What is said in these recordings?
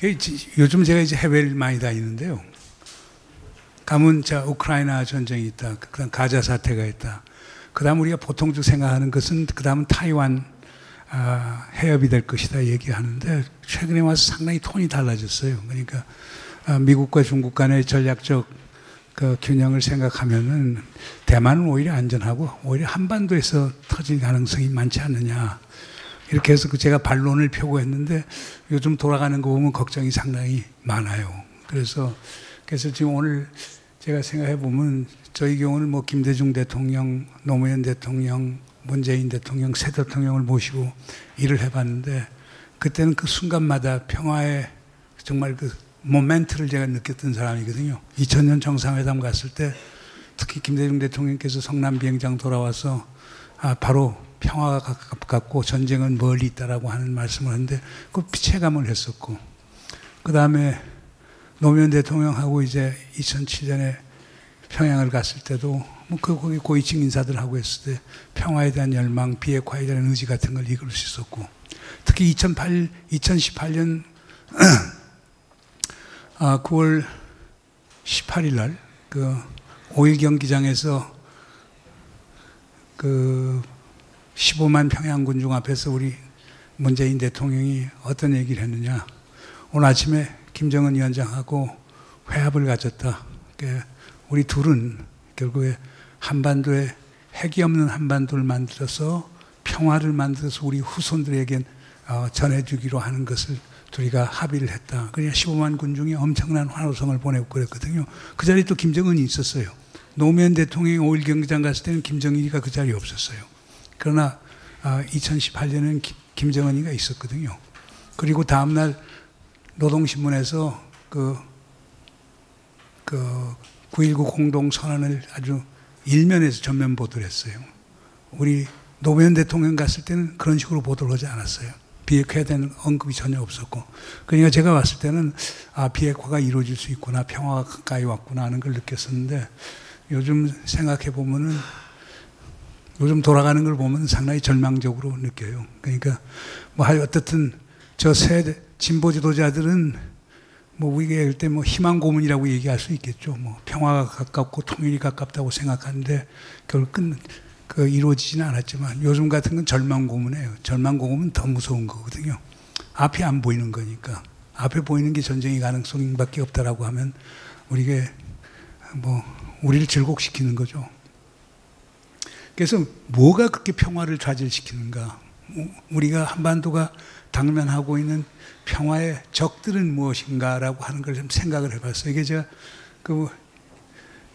요즘 제가 이제 해외를 많이 다니는데요. 가면 자 우크라이나 전쟁이 있다. 그다음 가자 사태가 있다. 그다음 우리가 보통적으로 생각하는 것은 그다음은 타이완 해협이 될 것이다 얘기하는데 최근에 와서 상당히 톤이 달라졌어요. 그러니까 미국과 중국 간의 전략적 그 균형을 생각하면은 대만은 오히려 안전하고 오히려 한반도에서 터질 가능성이 많지 않느냐. 이렇게 해서 제가 반론을 펴고 했는데 요즘 돌아가는 거 보면 걱정이 상당히 많아요. 그래서 지금 오늘 제가 생각해 보면 저희 경우는 뭐 김대중 대통령, 노무현 대통령, 문재인 대통령, 새 대통령을 모시고 일을 해봤는데 그때는 그 순간마다 평화의 정말 그 모멘트를 제가 느꼈던 사람이거든요. 2000년 정상회담 갔을 때 특히 김대중 대통령께서 성남 비행장 돌아와서 바로 평화가 가깝고 전쟁은 멀리 있다라고 하는 말씀을 하는데 그 체감을 했었고 그 다음에 노무현 대통령하고 이제 2007년에 평양을 갔을 때도 뭐 거기 고위층 인사들하고 했을 때 평화에 대한 열망, 비핵화에 대한 의지 같은 걸 이끌 수 있었고 특히 2018년 9월 18일 날 그 5.1 경기장에서 그 15만 평양군중 앞에서 우리 문재인 대통령이 어떤 얘기를 했느냐. 오늘 아침에 김정은 위원장하고 회합을 가졌다. 우리 둘은 결국에 한반도에 핵이 없는 한반도를 만들어서 평화를 만들어서 우리 후손들에게 전해주기로 하는 것을 둘이가 합의를 했다. 그러니까 15만 군중이 엄청난 환호성을 보내고 그랬거든요. 그 자리에 또 김정은이 있었어요. 노무현 대통령이 5.1 경기장 갔을 때는 김정일이가 그 자리에 없었어요. 그러나 2018년에는 김정은이가 있었거든요. 그리고 다음날 노동신문에서 그 9.19 공동선언을 아주 일면에서 전면 보도를 했어요. 우리 노무현 대통령 갔을 때는 그런 식으로 보도를 하지 않았어요. 비핵화에 대한 언급이 전혀 없었고. 그러니까 제가 봤을 때는 비핵화가 이루어질 수 있구나, 평화가 가까이 왔구나 하는 걸 느꼈었는데 요즘 생각해 보면은 요즘 돌아가는 걸 보면 상당히 절망적으로 느껴요. 그러니까 뭐 어떻든 저 새 진보 지도자들은 뭐 우리가 얘기할 때 뭐 희망 고문이라고 얘기할 수 있겠죠. 뭐 평화가 가깝고 통일이 가깝다고 생각하는데 결국 이루어지지는 않았지만 요즘 같은 건 절망 고문이에요. 절망 고문은 더 무서운 거거든요. 앞이 안 보이는 거니까. 앞에 보이는 게 전쟁의 가능성밖에 없다라고 하면 우리가 뭐 우리를 질곡시키는 거죠. 그래서 뭐가 그렇게 평화를 좌절시키는가? 우리가 한반도가 당면하고 있는 평화의 적들은 무엇인가라고 하는 걸 좀 생각을 해봤어요. 이게 제가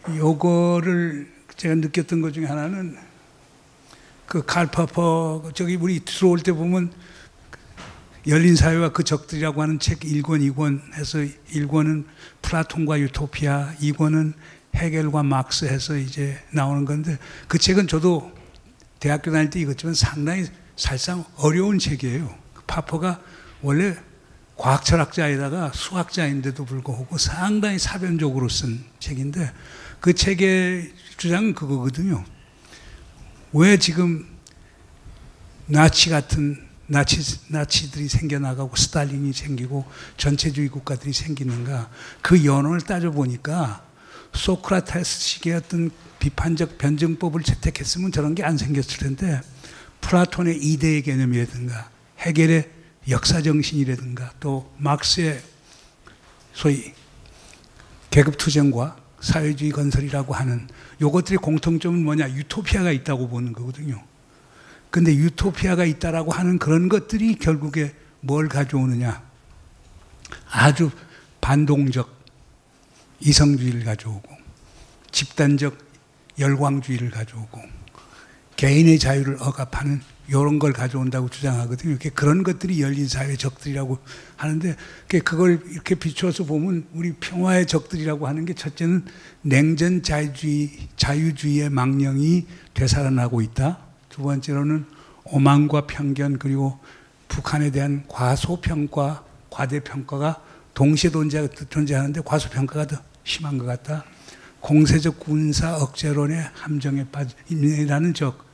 요거를 제가 느꼈던 것 중에 하나는 칼 파퍼 저기 우리 들어올 때 보면 열린 사회와 그 적들이라고 하는 책 1권, 2권 해서 1권은 플라톤과 유토피아, 2권은 헤겔과 막스 해서 이제 나오는 건데 그 책은 저도 대학교 다닐 때 읽었지만 상당히 사실상 어려운 책이에요. 파퍼가 원래 과학철학자에다가 수학자인데도 불구하고 상당히 사변적으로 쓴 책인데 그 책의 주장은 그거거든요. 왜 지금 나치들이 생겨나가고 스탈린이 생기고 전체주의 국가들이 생기는가? 그 연원을 따져보니까 소크라테스식의 어떤 비판적 변증법을 채택했으면 저런 게 안 생겼을 텐데 플라톤의 이데의 개념이라든가 헤겔의 역사정신이라든가 또 막스의 소위 계급투쟁과 사회주의 건설이라고 하는 요것들의 공통점은 뭐냐? 유토피아가 있다고 보는 거거든요. 근데 유토피아가 있다라고 하는 그런 것들이 결국에 뭘 가져오느냐? 아주 반동적 이성주의를 가져오고 집단적 열광주의를 가져오고 개인의 자유를 억압하는 이런 걸 가져온다고 주장하거든요. 그런 것들이 열린 사회의 적들이라고 하는데 그걸 이렇게 비추어서 보면 우리 평화의 적들이라고 하는 게 첫째는 냉전 자유주의의 망령이 되살아나고 있다. 두 번째로는 오만과 편견 그리고 북한에 대한 과소평가, 과대평가가 동시에 존재하는데 과소평가가 더 심한 것 같다. 공세적 군사 억제론의 함정에 빠짐이라는 적,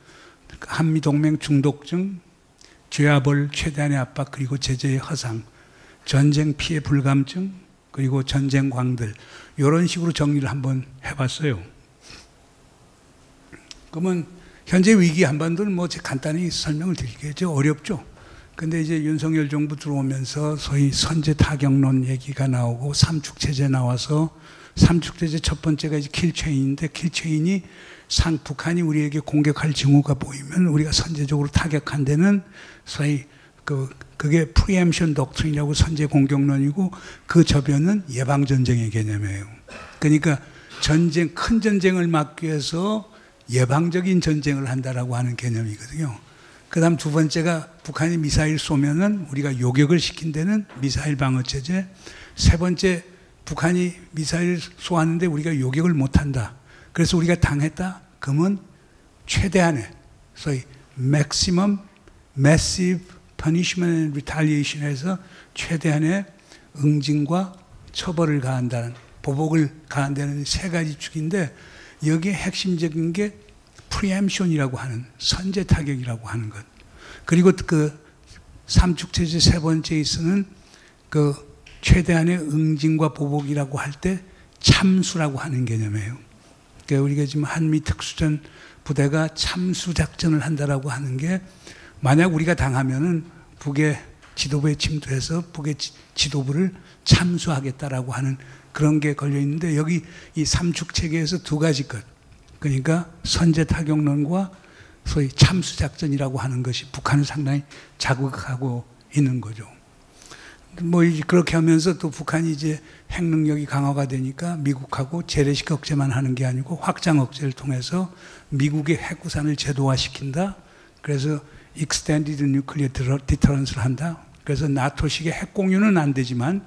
한미동맹 중독증, 죄와벌 최대한의 압박 그리고 제재의 허상. 전쟁 피해 불감증, 그리고 전쟁 광들, 이런 식으로 정리를 한번 해봤어요. 그러면 현재 위기 한반도는 뭐 간단히 설명을 드리겠죠. 어렵죠. 근데 이제 윤석열 정부 들어오면서 소위 선제 타격론 얘기가 나오고 삼축체제 나와서 삼축체제 첫 번째가 이제 킬체인인데 킬체인이 북한이 우리에게 공격할 징후가 보이면 우리가 선제적으로 타격한 데는 소위 그게 프리엠션 독트린이라고 선제 공격론이고 그 저변은 예방전쟁의 개념이에요. 그러니까 큰 전쟁을 막기 위해서 예방적인 전쟁을 한다라고 하는 개념이거든요. 그 다음 두 번째가 북한이 미사일 쏘면은 우리가 요격을 시킨 데는 미사일 방어체제. 세 번째, 북한이 미사일 쏘았는데 우리가 요격을 못한다. 그래서 우리가 당했다. 그러면 최대한의 소위 maximum massive punishment and retaliation에서 최대한의 응징과 처벌을 가한다는, 보복을 가한다는 세 가지 축인데 여기에 핵심적인 게 프리엠션이라고 하는 선제 타격이라고 하는 것. 그리고 그 삼축체제 세 번째에 있어는 그 최대한의 응징과 보복이라고 할 때 참수라고 하는 개념이에요. 그러니까 우리가 지금 한미 특수전 부대가 참수 작전을 한다라고 하는 게 만약 우리가 당하면은 북의 지도부에 침투해서 북의 지도부를 참수하겠다라고 하는 그런 게 걸려 있는데 여기 이 삼축 체계에서 두 가지 것. 그러니까 선제 타격론과 소위 참수 작전이라고 하는 것이 북한을 상당히 자극하고 있는 거죠. 뭐 그렇게 하면서 또 북한이 이제 핵 능력이 강화가 되니까 미국하고 재래식 억제만 하는 게 아니고 확장 억제를 통해서 미국의 핵 우산을 제도화시킨다. 그래서 Extended Nuclear Deterrence를 한다. 그래서 나토식의 핵 공유는 안 되지만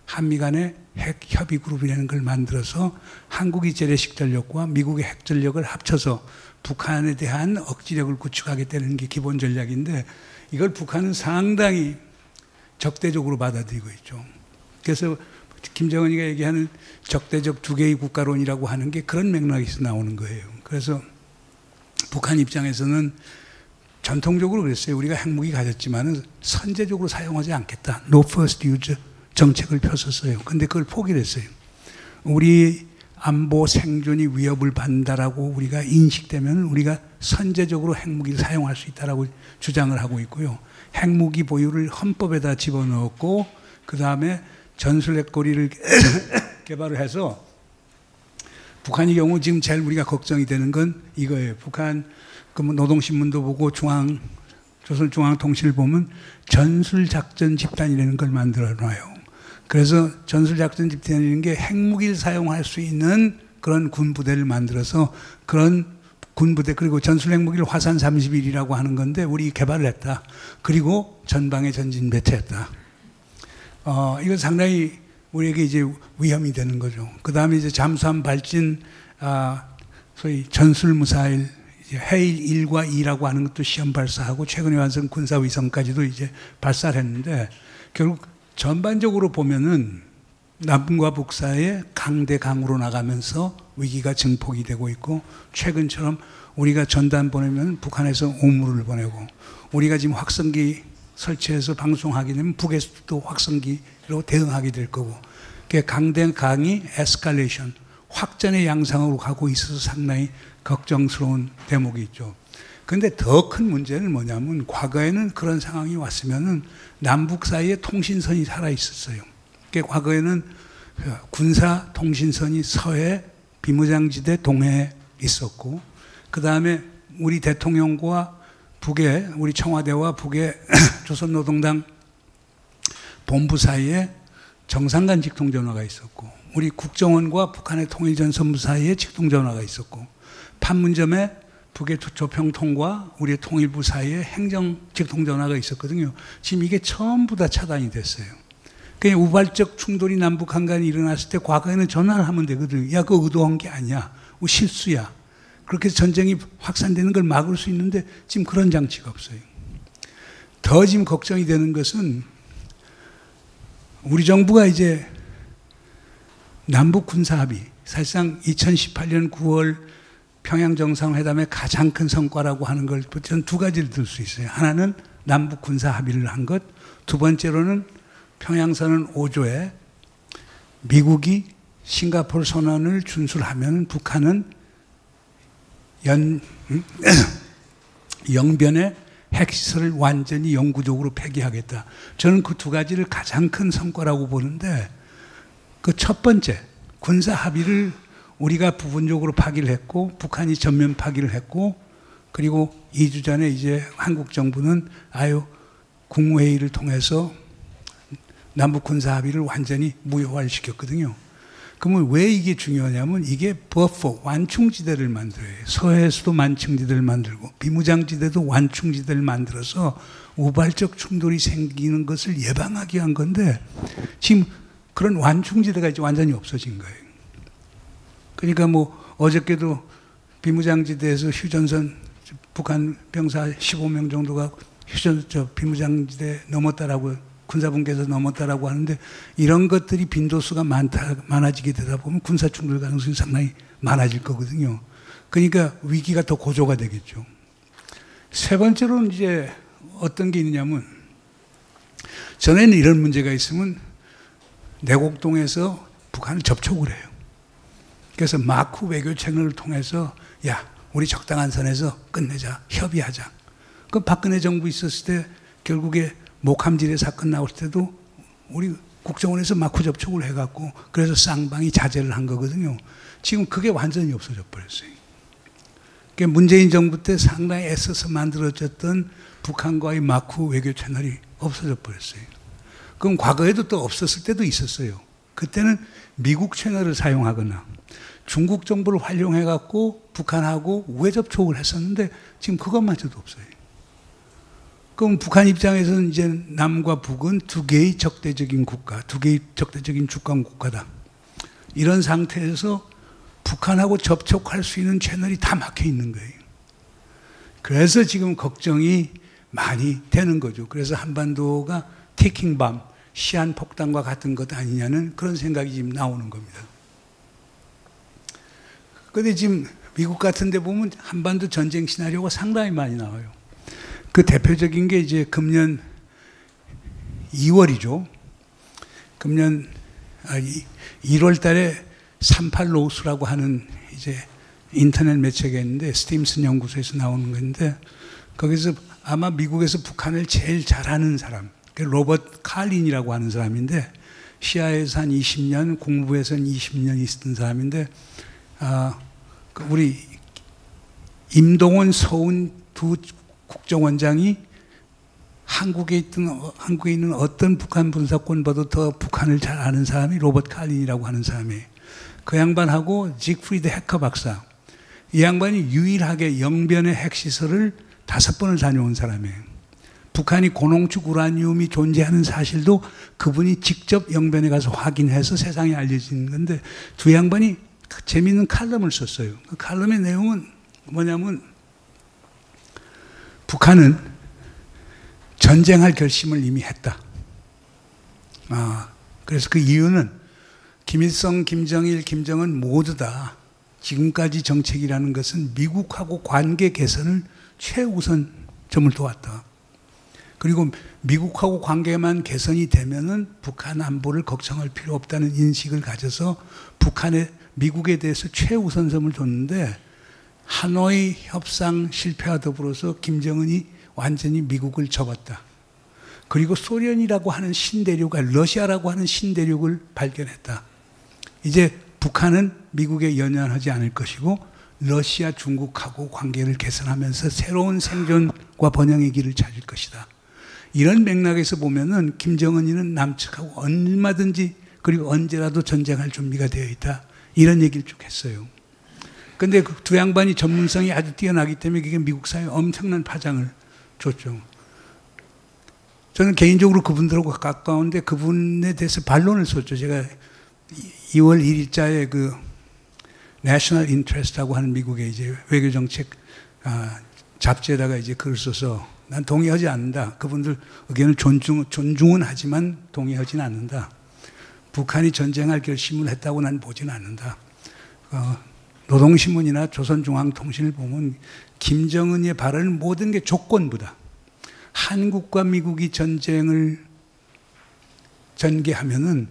한미 간의 핵 협의 그룹이라는 걸 만들어서 한국이 재래식 전력과 미국의 핵 전력을 합쳐서 북한에 대한 억지력을 구축하겠다는 게 기본 전략인데 이걸 북한은 상당히 적대적으로 받아들이고 있죠. 그래서 김정은이가 얘기하는 적대적 두 개의 국가론이라고 하는 게 그런 맥락에서 나오는 거예요. 그래서 북한 입장에서는 전통적으로 그랬어요. 우리가 핵무기 가졌지만은 선제적으로 사용하지 않겠다. No first use 정책을 폈었어요. 근데 그걸 포기를 했어요. 우리 안보 생존이 위협을 받는다라고 우리가 인식되면 우리가 선제적으로 핵무기를 사용할 수 있다라고 주장을 하고 있고요. 핵무기 보유를 헌법에다 집어넣었고 그 다음에 전술핵거리를 개발을 해서 북한의 경우 지금 제일 우리가 걱정이 되는 건 이거예요. 북한 그 노동신문도 보고 조선중앙통신을 보면 전술작전 집단이라는 걸 만들어놔요. 그래서 전술작전 집단이라는 게 핵무기를 사용할 수 있는 그런 군부대를 만들어서 그런 군부대 그리고 전술핵무기를 화산 31이라고 하는 건데 우리 개발을 했다. 그리고 전방에 전진 배치했다. 이건 상당히 우리에게 이제 위험이 되는 거죠. 그 다음에 이제 잠수함 발진, 소위 전술무사일, 해일 1과 2라고 하는 것도 시험 발사하고 최근에 완성 군사위성까지도 이제 발사를 했는데 결국 전반적으로 보면은 남과 북 사이에 강대 강으로 나가면서 위기가 증폭이 되고 있고 최근처럼 우리가 전단 보내면 북한에서 오물을 보내고 우리가 지금 확성기 설치해서 방송하게 되면 북에서도 확성기로 대응하게 될 거고 강대 강이 에스컬레이션 확전의 양상으로 가고 있어서 상당히 걱정스러운 대목이 있죠. 그런데 더 큰 문제는 뭐냐면 과거에는 그런 상황이 왔으면은 남북 사이에 통신선이 살아 있었어요. 과거에는 군사 통신선이 서해, 비무장지대 동해에 있었고, 그 다음에 우리 대통령과 북의 우리 청와대와 북의 조선노동당 본부 사이에 정상간 직통전화가 있었고, 우리 국정원과 북한의 통일전선부 사이에 직통전화가 있었고, 판문점에 북의 조평통과 우리의 통일부 사이에 행정 직통전화가 있었거든요. 지금 이게 전부 다 차단이 됐어요. 그냥 우발적 충돌이 남북 한간에 일어났을 때 과거에는 전화를 하면 되거든요. 야, 그거 의도한 게 아니야. 실수야. 그렇게 해서 전쟁이 확산되는 걸 막을 수 있는데 지금 그런 장치가 없어요. 더 지금 걱정이 되는 것은 우리 정부가 이제 남북 군사합의, 사실상 2018년 9월 평양 정상회담의 가장 큰 성과라고 하는 걸 저는 두 가지를 들 수 있어요. 하나는 남북 군사 합의를 한 것, 두 번째로는 평양선언 5조에 미국이 싱가포르 선언을 준수하면 북한은 영변의 핵시설을 완전히 영구적으로 폐기하겠다. 저는 그 두 가지를 가장 큰 성과라고 보는데, 그 첫 번째, 군사 합의를 우리가 부분적으로 파기를 했고, 북한이 전면 파기를 했고, 그리고 2주 전에 이제 한국 정부는 국무회의를 통해서 남북 군사 합의를 완전히 무효화를 시켰거든요. 그러면 왜 이게 중요하냐면 이게 버퍼, 완충지대를 만들어요. 서해에서도 완충지대를 만들고 비무장지대도 완충지대를 만들어서 우발적 충돌이 생기는 것을 예방하기 위한 건데, 지금 그런 완충지대가 이제 완전히 없어진 거예요. 그러니까 어저께도 비무장지대에서 휴전선, 북한 병사 15명 정도가 비무장지대 넘었다라고, 군사분계에서 넘었다라고 하는데, 이런 것들이 빈도수가 많아지게 되다 보면 군사충돌 가능성이 상당히 많아질 거거든요. 그러니까 위기가 더 고조가 되겠죠. 세 번째로는 이제 어떤 게 있느냐면, 전에는 이런 문제가 있으면 내곡동에서 북한을 접촉을 해요. 그래서 마크 외교 채널을 통해서 우리 적당한 선에서 끝내자, 협의하자. 그 박근혜 정부 있었을 때 결국에 목함지대 사건 나올 때도 우리 국정원에서 마크 접촉을 해갖고 그래서 쌍방이 자제를 한 거거든요. 지금 그게 완전히 없어져 버렸어요. 그러니까 문재인 정부 때 상당히 애써서 만들어졌던 북한과의 마크 외교 채널이 없어져 버렸어요. 그럼 과거에도 또 없었을 때도 있었어요. 그때는 미국 채널을 사용하거나 중국 정부를 활용해갖고 북한하고 우회 접촉을 했었는데 지금 그것마저도 없어요. 그럼 북한 입장에서는 이제 남과 북은 두 개의 적대적인 국가, 두 개의 적대적인 주권 국가다. 이런 상태에서 북한하고 접촉할 수 있는 채널이 다 막혀 있는 거예요. 그래서 지금 걱정이 많이 되는 거죠. 그래서 한반도가 티킹밤, 시한폭탄과 같은 것 아니냐는 그런 생각이 지금 나오는 겁니다. 그런데 지금 미국 같은 데 보면 한반도 전쟁 시나리오가 상당히 많이 나와요. 그 대표적인 게 이제 금년 2월이죠. 금년 1월 달에 38 로스라고 하는 이제 인터넷 매체가 있는데, 스팀슨 연구소에서 나오는 건데, 거기서 아마 미국에서 북한을 제일 잘하는 사람, 로버트 칼린이라고 하는 사람인데, 시아에서 한 20년, 국무부에서 한 20년 있었던 사람인데, 우리 임동원, 서훈 두 국정원장이 한국에 있는 어떤 북한 분사권보다 더 북한을 잘 아는 사람이 로버트 칼린이라고 하는 사람이에요. 그 양반하고 직프리드 해커 박사, 이 양반이 유일하게 영변의 핵시설을 5번을 다녀온 사람이에요. 북한이 고농축 우라늄이 존재하는 사실도 그분이 직접 영변에 가서 확인해서 세상에 알려진 건데, 두 양반이 재미있는 칼럼을 썼어요. 그 칼럼의 내용은 뭐냐면, 북한은 전쟁할 결심을 이미 했다. 그래서 그 이유는 김일성, 김정일, 김정은 모두 다 지금까지 정책이라는 것은 미국하고 관계 개선을 최우선점을 두었다. 그리고 미국하고 관계만 개선이 되면은 북한 안보를 걱정할 필요 없다는 인식을 가져서 미국에 대해서 최우선점을 뒀는데, 하노이 협상 실패와 더불어서 김정은이 완전히 미국을 접었다. 그리고 소련이라고 하는 신대륙과 러시아라고 하는 신대륙을 발견했다. 이제 북한은 미국에 연연하지 않을 것이고 러시아, 중국하고 관계를 개선하면서 새로운 생존과 번영의 길을 찾을 것이다. 이런 맥락에서 보면은 김정은이는 남측하고 얼마든지 그리고 언제라도 전쟁할 준비가 되어 있다. 이런 얘기를 쭉 했어요. 그런데 그 두 양반이 전문성이 아주 뛰어나기 때문에 그게 미국 사회에 엄청난 파장을 줬죠. 저는 개인적으로 그분들하고 가까운데 그분에 대해서 반론을 썼죠. 제가 2월 1일자에 그 National Interest라고 하는 미국의 이제 외교정책 잡지에다가 이제 글을 써서 난 동의하지 않는다. 그분들 의견을 존중은 하지만 동의하지는 않는다. 북한이 전쟁할 결심을 했다고 난 보지는 않는다. 노동신문이나 조선중앙통신을 보면 김정은의 발언은 모든 게 조건부다. 한국과 미국이 전쟁을 전개하면은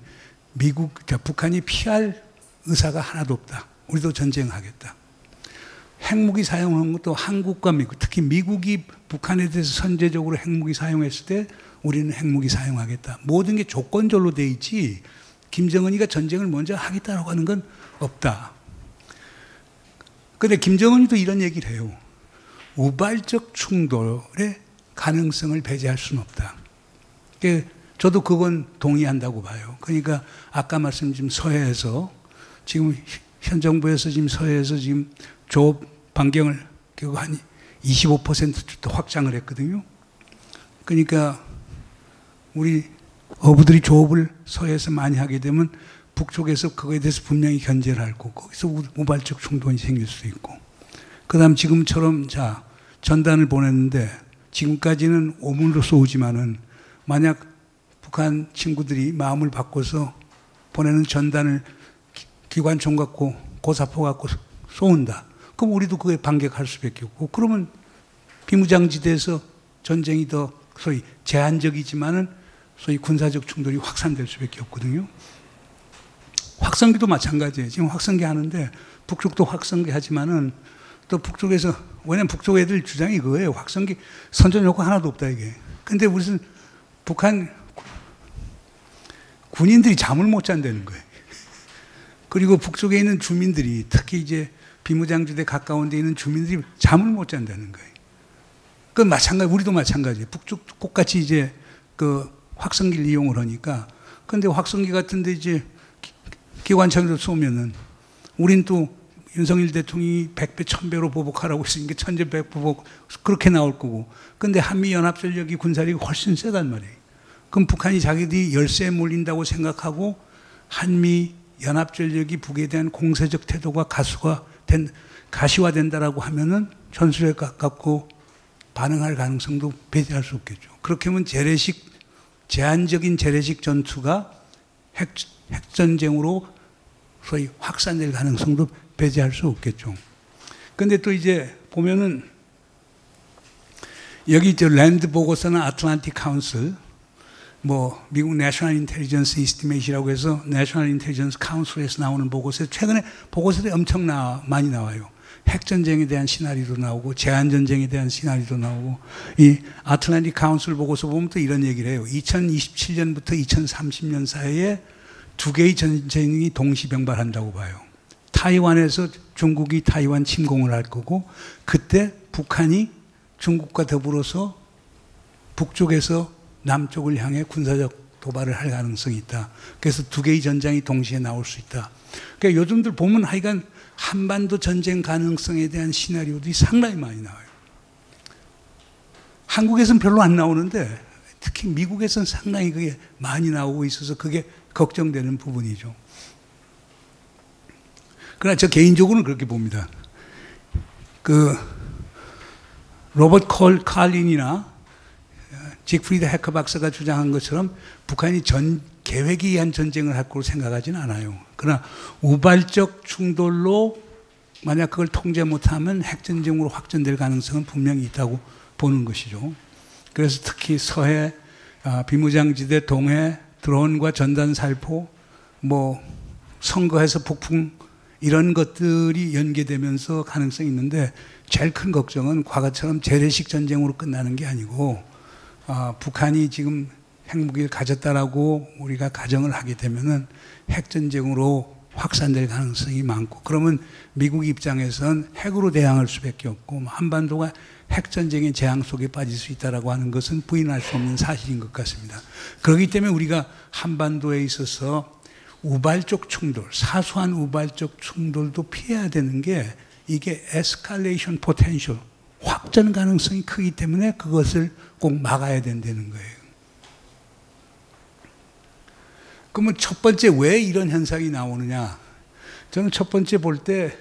북한이 피할 의사가 하나도 없다. 우리도 전쟁하겠다. 핵무기 사용한 것도 한국과 미국, 특히 미국이 북한에 대해서 선제적으로 핵무기 사용했을 때 우리는 핵무기 사용하겠다. 모든 게 조건절로 돼 있지 김정은이가 전쟁을 먼저 하겠다라고 하는 건 없다. 그런데 김정은이도 이런 얘기를 해요. 우발적 충돌의 가능성을 배제할 수는 없다. 저도 그건 동의한다고 봐요. 그러니까 아까 말씀드린 서해에서 지금 현 정부에서 지금 서해에서 지금 조업 반경을 한 25% 확장을 했거든요. 그러니까 우리 어부들이 조업을 서해에서 많이 하게 되면 북쪽에서 그거에 대해서 분명히 견제를 할 거고 거기서 우발적 충돌이 생길 수도 있고 그 다음 지금처럼 자 전단을 보냈는데 지금까지는 오문으로서 오지만은 만약 북한 친구들이 마음을 바꿔서 보내는 전단을 기관총 갖고 고사포 갖고 쏘는다. 그럼 우리도 그에 반격할 수밖에 없고 그러면 비무장지대에서 전쟁이 더 소위 제한적이지만은 소위 군사적 충돌이 확산될 수밖에 없거든요. 확성기도 마찬가지예요. 지금 확성기 하는데 북쪽도 확성기 하지만은 또 북쪽에서 왜냐면 북쪽 애들 주장이 그거예요. 확성기 선전 효과 하나도 없다 이게. 근데 무슨 북한 군인들이 잠을 못 잔다는 거예요. 그리고 북쪽에 있는 주민들이 특히 이제 비무장지대 가까운 데 있는 주민들이 잠을 못 잔다는 거예요. 그 마찬가지, 우리도 마찬가지예요. 북쪽 똑같이 이제 그 확성기를 이용을 하니까. 근데 확성기 같은데 이제 기관총으로 쏘면은 우린 또 윤석열 대통령이 100배, 1000배로 보복하라고 했으니까 1000배 보복 그렇게 나올 거고. 근데 한미연합전력이 군사력이 훨씬 세단 말이에요. 그럼 북한이 자기들이 열세에 몰린다고 생각하고 한미연합전력이 북에 대한 공세적 태도가 가시화된다라고 하면은 전술에 가깝고 반응할 가능성도 배제할 수 없겠죠. 그렇게 하면 제한적인 재래식 전투가 핵전쟁으로 소위 확산될 가능성도 배제할 수 없겠죠. 근데 또 이제 보면은 여기 저 랜드 보고서나 아틀란틱 카운슬 뭐 미국 내셔널 인텔리전스 이스티메이트라고 해서 내셔널 인텔리전스 카운슬에서 나오는 보고서 최근에 보고서들이 엄청 많이 나와요. 핵전쟁에 대한 시나리오도 나오고 제한전쟁에 대한 시나리오도 나오고 이 아틀란틱 카운슬 보고서 보면 또 이런 얘기를 해요. 2027년부터 2030년 사이에 두 개의 전쟁이 동시병발한다고 봐요. 타이완에서 중국이 타이완 침공을 할 거고 그때 북한이 중국과 더불어서 북쪽에서 남쪽을 향해 군사적 도발을 할 가능성이 있다. 그래서 두 개의 전장이 동시에 나올 수 있다. 그러니까 요즘들 보면 하여간 한반도 전쟁 가능성에 대한 시나리오들이 상당히 많이 나와요. 한국에서는 별로 안 나오는데 특히 미국에서는 상당히 그게 많이 나오고 있어서 그게 걱정되는 부분이죠. 그러나 저 개인적으로는 그렇게 봅니다. 그 로버트 칼린이나 직프리드 해커 박사가 주장한 것처럼 북한이 계획에 의한 전쟁을 할 거로 생각하지는 않아요. 그러나 우발적 충돌로 만약 그걸 통제 못하면 핵전쟁으로 확전될 가능성은 분명히 있다고 보는 것이죠. 그래서 특히 서해, 비무장지대, 동해, 드론과 전단 살포, 뭐 선거에서 폭풍 이런 것들이 연계되면서 가능성이 있는데 제일 큰 걱정은 과거처럼 재래식 전쟁으로 끝나는 게 아니고 북한이 지금 핵무기를 가졌다라고 우리가 가정을 하게 되면은 핵전쟁으로 확산될 가능성이 많고 그러면 미국 입장에선 핵으로 대항할 수밖에 없고 한반도가 핵전쟁의 재앙 속에 빠질 수 있다라고 하는 것은 부인할 수 없는 사실인 것 같습니다. 그렇기 때문에 우리가 한반도에 있어서 우발적 충돌, 사소한 우발적 충돌도 피해야 되는 게 이게 에스컬레이션 포텐셜, 확전 가능성이 크기 때문에 그것을 꼭 막아야 된다는 거예요. 그러면 첫 번째 왜 이런 현상이 나오느냐? 저는 첫 번째 볼 때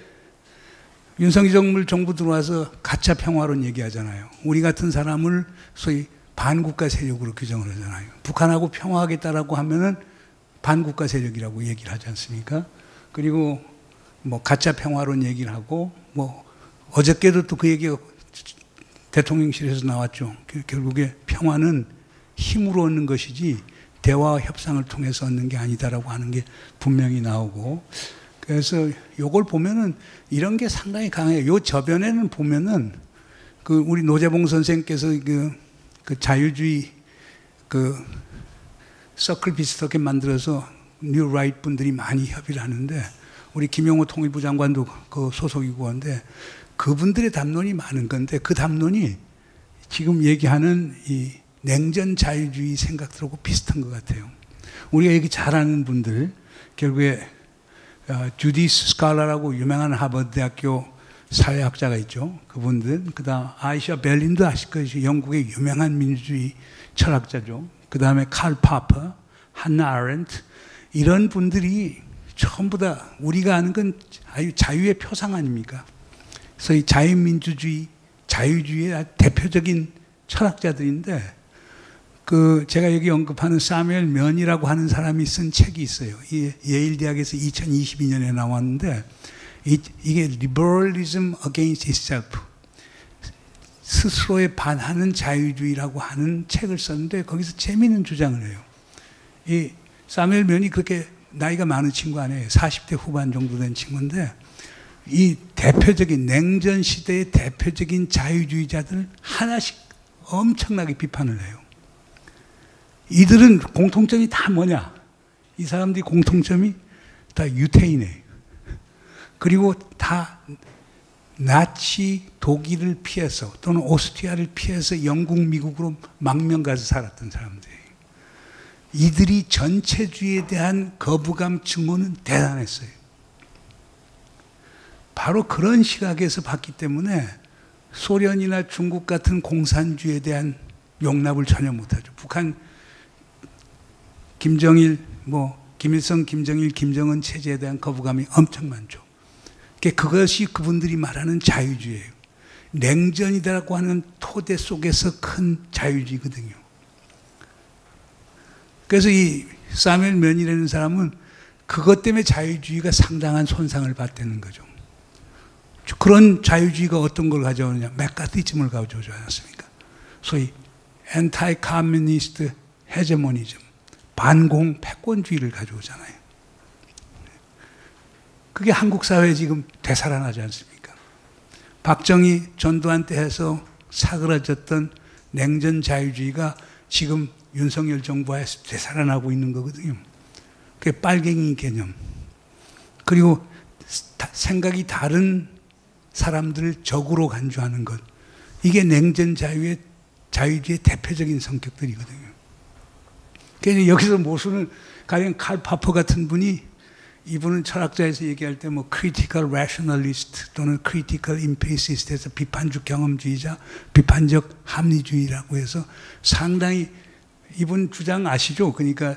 윤석열 정부 들어와서 가짜 평화론 얘기하잖아요. 우리 같은 사람을 소위 반국가 세력으로 규정을 하잖아요. 북한하고 평화하겠다라고 하면은 반국가 세력이라고 얘기를 하지 않습니까? 그리고 뭐 가짜 평화론 얘기를 하고 뭐 어저께도 또 그 얘기가 대통령실에서 나왔죠. 결국에 평화는 힘으로 얻는 것이지 대화와 협상을 통해서 얻는 게 아니다라고 하는 게 분명히 나오고, 그래서 요걸 보면은 이런 게 상당히 강해요. 요 저변에는 보면은 그 우리 노재봉 선생께서 그 자유주의 그 서클 비슷하게 만들어서 뉴 라이트 분들이 많이 협의를 하는데, 우리 김용호 통일부 장관도 그 소속이고 한데, 그분들의 담론이 많은 건데, 그 담론이 지금 얘기하는 이 냉전 자유주의 생각들하고 비슷한 것 같아요. 우리가 얘기 잘하는 분들, 결국에 주디스 스칼라라고 유명한 하버드 대학교 사회학자가 있죠. 그분들, 그 다음 아이샤 벨린도 아실 거예요. 영국의 유명한 민주주의 철학자죠. 그 다음에 칼 파퍼, 한나 아렌트, 이런 분들이 전부 다 우리가 아는 건 자유의 표상 아닙니까? 그래서 이 자유민주주의, 자유주의의 대표적인 철학자들인데, 그 제가 여기 언급하는 사뮤엘 면이라고 하는 사람이 쓴 책이 있어요. 이 예일 대학에서 2022년에 나왔는데, 이게 Liberalism Against Itself, 스스로에 반하는 자유주의라고 하는 책을 썼는데, 거기서 재미있는 주장을 해요. 이 사뮤엘 면이 그렇게 나이가 많은 친구 아니에요. 40대 후반 정도 된 친구인데, 이 대표적인 냉전 시대의 대표적인 자유주의자들 하나씩 엄청나게 비판을 해요. 이들은 공통점이 다 뭐냐? 이 사람들이 공통점이 다 유태인이에요. 그리고 다 나치 독일을 피해서 또는 오스트리아를 피해서 영국, 미국으로 망명 가서 살았던 사람들이에요. 이들이 전체주의에 대한 거부감 증오는 대단했어요. 바로 그런 시각에서 봤기 때문에 소련이나 중국 같은 공산주의에 대한 용납을 전혀 못하죠. 북한 김정일, 김일성, 김정일, 김정은 체제에 대한 거부감이 엄청 많죠. 그것이 그분들이 말하는 자유주의예요. 냉전이라고 하는 토대 속에서 큰 자유주의거든요. 그래서 이 사뮤엘 면이라는 사람은 그것 때문에 자유주의가 상당한 손상을 받다는 거죠. 그런 자유주의가 어떤 걸 가져오느냐? 맥카티즘을 가져오지 않았습니까? 소위 엔타이 커뮤니스트 헤제모니즘, 반공 패권주의를 가져오잖아요. 그게 한국 사회에 지금 되살아나지 않습니까? 박정희 전두환 때 해서 사그라졌던 냉전 자유주의가 지금 윤석열 정부에서 되살아나고 있는 거거든요. 그게 빨갱이 개념. 그리고 생각이 다른 사람들을 적으로 간주하는 것. 이게 냉전 자유주의의 대표적인 성격들이거든요. 그래서 여기서 모순을, 가령 칼 파퍼 같은 분이, 이분은 철학자에서 얘기할 때 critical rationalist 또는 critical empiricist에서 비판적 경험주의자, 비판적 합리주의라고 해서 상당히, 이분 주장 아시죠? 그러니까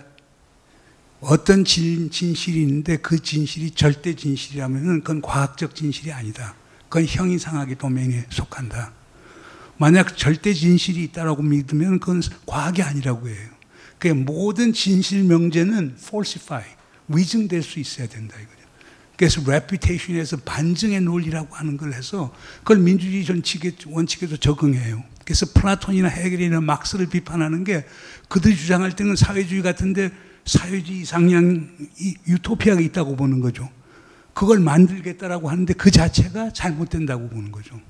어떤 진실이 있는데 그 진실이 절대 진실이라면 그건 과학적 진실이 아니다. 그건 형이상학의 도메인에 속한다. 만약 절대 진실이 있다라고 믿으면 그건 과학이 아니라고 해요. 그 모든 진실 명제는 falsify, 위증될 수 있어야 된다 이거죠. 그래서 reputation에서 반증의 논리라고 하는 걸 해서 그걸 민주주의 원칙에도 적응해요. 그래서 플라톤이나 헤겔이나 막스를 비판하는 게, 그들이 주장할 때는 사회주의 같은데 사회주의 이상향 유토피아가 있다고 보는 거죠. 그걸 만들겠다라고 하는데 그 자체가 잘못된다고 보는 거죠.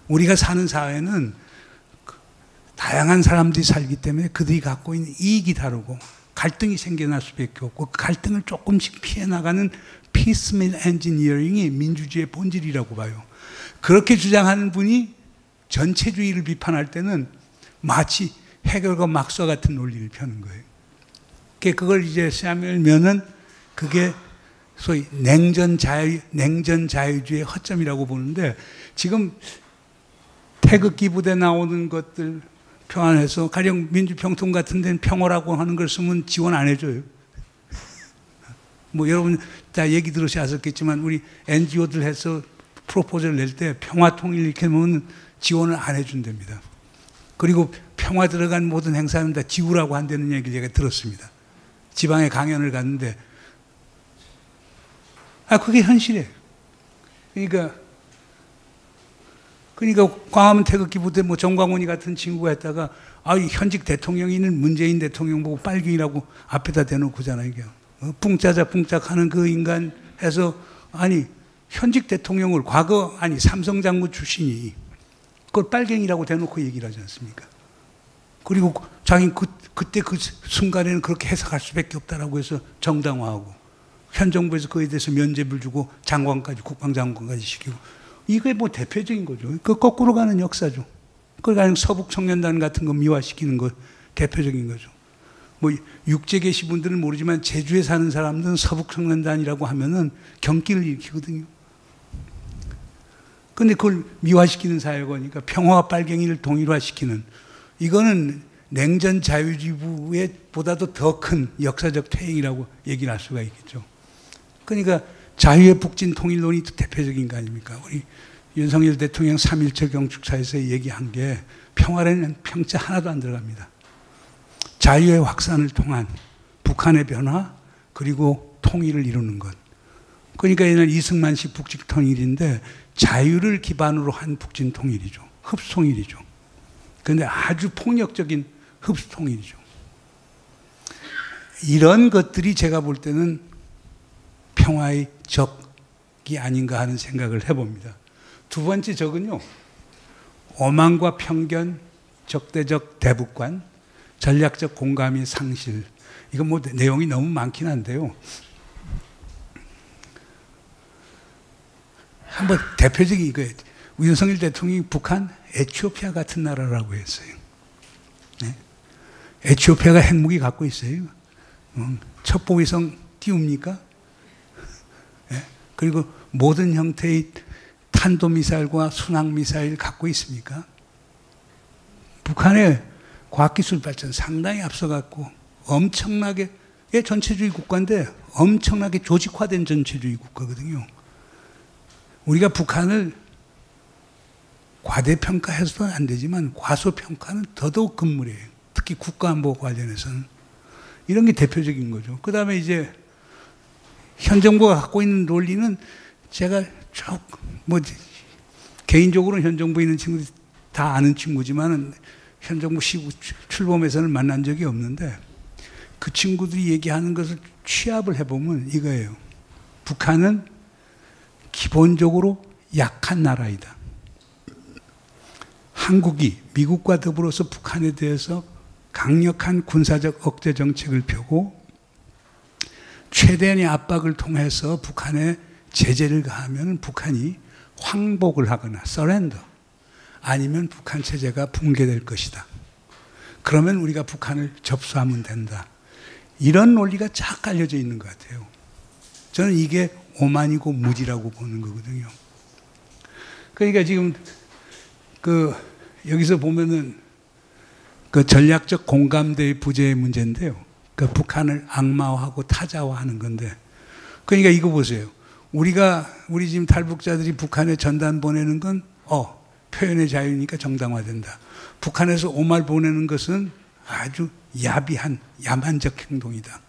우리가 사는 사회는 다양한 사람들이 살기 때문에 그들이 갖고 있는 이익이 다르고 갈등이 생겨날 수밖에 없고, 그 갈등을 조금씩 피해 나가는 피스밀 엔지니어링이 민주주의의 본질이라고 봐요. 그렇게 주장하는 분이 전체주의를 비판할 때는 마치 해결과 막사 같은 논리를 펴는 거예요. 그걸 이제 사뮤엘 면은 그게 소위 냉전 자유주의의 허점이라고 보는데, 지금 태극기 부대 나오는 것들 표현해서 가령 민주평통 같은 데는 평화라고 하는 걸 쓰면 지원 안 해줘요. 여러분 다 얘기 들으셨겠지만 우리 NGO들 해서 프로포즈를 낼 때 평화통일 이렇게 하면 지원을 안 해준답니다. 그리고 평화 들어간 모든 행사는 다 지우라고 한다는 얘기를 제가 들었습니다. 지방에 강연을 갔는데, 그게 현실이에요. 그러니까 그러니까 광화문 태극기 부대 뭐 정광훈이 같은 친구가 했다가 현직 대통령이는 문재인 대통령 보고 빨갱이라고 앞에다 대놓고잖아요. 이게 뿡짜작 뿡짝하는 그 인간 해서 아니 현직 대통령을 과거 아니 삼성 장군 출신이 그걸 빨갱이라고 대놓고 얘기를 하지 않습니까? 그리고 자기 그때 그 순간에는 그렇게 해석할 수밖에 없다라고 해서 정당화하고 현 정부에서 그에 대해서 면죄부를 주고 장관까지 국방장관까지 시키고 이게 뭐 대표적인 거죠. 그 거꾸로 가는 역사죠. 그러니까 서북 청년단 같은 거 미화시키는 거 대표적인 거죠. 뭐 육지에 계신 분들은 모르지만 제주에 사는 사람들은 서북 청년단이라고 하면은 경기를 일으키거든요. 근데 그걸 미화시키는 사회거니까 평화와 빨갱이를 동일화시키는 이거는 냉전 자유지구에 보다도 더 큰 역사적 퇴행이라고 얘기를 할 수가 있겠죠. 그러니까 자유의 북진 통일론이 대표적인 거 아닙니까? 우리 윤석열 대통령 3.1절 경축사에서 얘기한 게 평화라는 평자 하나도 안 들어갑니다. 자유의 확산을 통한 북한의 변화 그리고 통일을 이루는 것. 그러니까 얘는 이승만식 북진 통일인데 자유를 기반으로 한 북진 통일이죠. 흡수 통일이죠. 그런데 아주 폭력적인 흡수 통일이죠. 이런 것들이 제가 볼 때는 평화의 적이 아닌가 하는 생각을 해봅니다. 두 번째 적은요, 오만과 편견, 적대적 대북관, 전략적 공감의 상실. 이건 뭐 내용이 너무 많긴 한데요. 한번 대표적인 이거예요. 윤석열 대통령이 북한, 에티오피아 같은 나라라고 했어요. 네? 에티오피아가 핵무기 갖고 있어요. 첩보위성 띄웁니까? 네? 그리고 모든 형태의 탄도미사일과 순항미사일 갖고 있습니까? 북한의 과학기술 발전 상당히 앞서갔고 엄청나게 전체주의 국가인데 엄청나게 조직화된 전체주의 국가거든요. 우리가 북한을 과대평가해서는 안 되지만 과소평가는 더더욱 금물이에요. 특히 국가안보 관련해서는. 이런 게 대표적인 거죠. 그 다음에 이제 현 정부가 갖고 있는 논리는 제가 쭉 뭐 개인적으로는 현 정부에 있는 친구들이 다 아는 친구지만은 현 정부 시구 출범에서는 만난 적이 없는데 그 친구들이 얘기하는 것을 취합을 해보면 이거예요. 북한은 기본적으로 약한 나라이다. 한국이 미국과 더불어서 북한에 대해서 강력한 군사적 억제 정책을 펴고 최대한의 압박을 통해서 북한에 제재를 가하면 북한이 황복을 하거나 서렌더 아니면 북한 체제가 붕괴될 것이다. 그러면 우리가 북한을 접수하면 된다. 이런 논리가 쫙 깔려져 있는 것 같아요. 저는 이게 오만이고 무지라고 보는 거거든요. 그러니까 지금 여기서 보면은 그 전략적 공감대의 부재의 문제인데요. 그 북한을 악마화하고 타자화하는 건데, 그러니까 이거 보세요. 우리 지금 탈북자들이 북한에 전단 보내는 건 표현의 자유니까 정당화된다. 북한에서 오말 보내는 것은 아주 야비한 야만적 행동이다.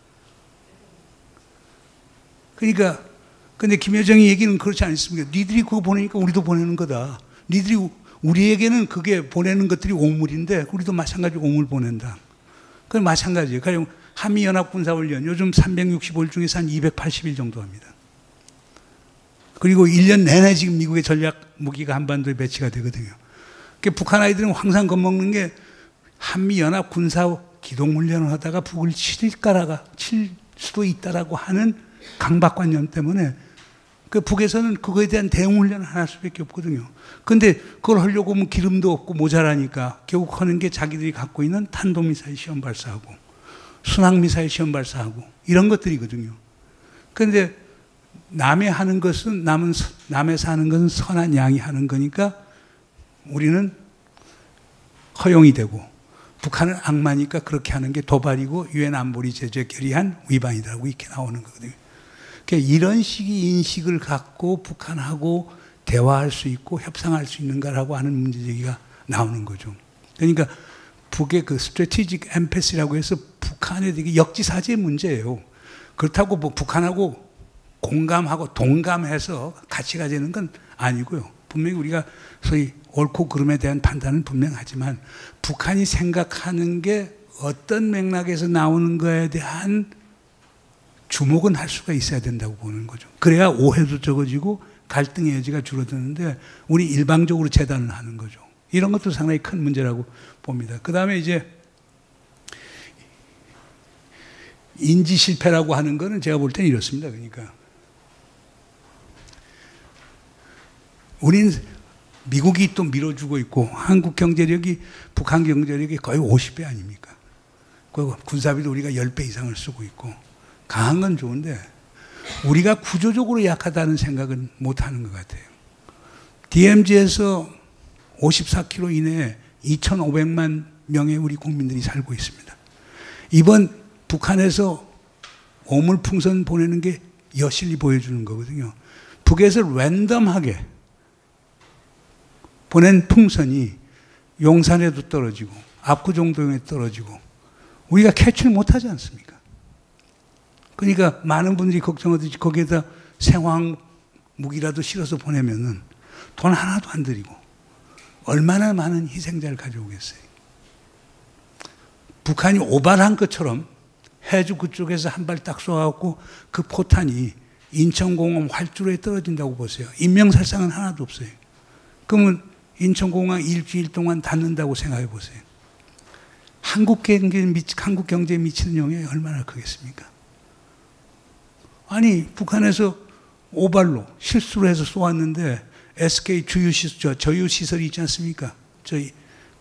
그러니까 근데 김여정이 얘기는 그렇지 않습니까? 니들이 그거 보내니까 우리도 보내는 거다. 니들이 우리에게는 그게 보내는 것들이 오물인데 우리도 마찬가지로 오물 보낸다. 그건 마찬가지예요. 가령 한미연합군사훈련 요즘 365일 중에서 한 280일 정도 합니다. 그리고 1년 내내 지금 미국의 전략 무기가 한반도에 배치가 되거든요. 그러니까 북한 아이들은 항상 겁먹는 게 한미연합 군사 기동훈련을 하다가 북을 칠 수도 있다라고 하는 강박관념 때문에 그 북에서는 그거에 대한 대응훈련을 안 할 수밖에 없거든요. 근데 그걸 하려고 하면 기름도 없고 모자라니까 결국 하는 게 자기들이 갖고 있는 탄도미사일 시험 발사하고 순항미사일 시험 발사하고 이런 것들이거든요. 그런데 남의 하는 것은 남에서 하는 것은 선한 양이 하는 거니까 우리는 허용이 되고 북한은 악마니까 그렇게 하는 게 도발이고 유엔 안보리 제재 결의안 위반이라고 이렇게 나오는 거거든요. 그러니까 이런 식의 인식을 갖고 북한하고 대화할 수 있고 협상할 수 있는가라고 하는 문제제기가 나오는 거죠. 그러니까 북의 그 스트래티직 엠패시라고 해서 북한에 되게 역지사지의 문제예요. 그렇다고 뭐 북한하고 공감하고 동감해서 같이 가자는 건 아니고요. 분명히 우리가 소위 옳고 그름에 대한 판단은 분명하지만 북한이 생각하는 게 어떤 맥락에서 나오는 거에 대한 주목은 할 수가 있어야 된다고 보는 거죠. 그래야 오해도 적어지고 갈등의 여지가 줄어드는데 우리 일방적으로 재단을 하는 거죠. 이런 것도 상당히 큰 문제라고 봅니다. 그 다음에 이제 인지 실패라고 하는 거는 제가 볼 때는 이렇습니다. 그러니까 우리는 미국이 또 밀어주고 있고 한국 경제력이 북한 경제력이 거의 50배 아닙니까? 그리고 군사비도 우리가 10배 이상을 쓰고 있고 강한 건 좋은데 우리가 구조적으로 약하다는 생각은 못하는 것 같아요. DMZ에서 54km 이내에 2,500만 명의 우리 국민들이 살고 있습니다. 이번 북한에서 오물풍선 보내는 게 여실히 보여주는 거거든요. 북에서 랜덤하게 보낸 풍선이 용산에도 떨어지고 압구정동에 떨어지고 우리가 캐치를 못하지 않습니까? 그러니까 많은 분들이 걱정하듯이 거기에다 생화학 무기라도 실어서 보내면은 돈 하나도 안 들이고 얼마나 많은 희생자를 가져오겠어요. 북한이 오발한 것처럼 해주 그쪽에서 한 발 딱 쏘아갖고 그 포탄이 인천공항 활주로에 떨어진다고 보세요. 인명살상은 하나도 없어요. 그러면 인천공항 일주일 동안 닫는다고 생각해 보세요. 한국 경제에 미치는 영향이 얼마나 크겠습니까? 아니 북한에서 오발로 실수로 해서 쏘았는데 SK 저유시설이 있지 않습니까? 저희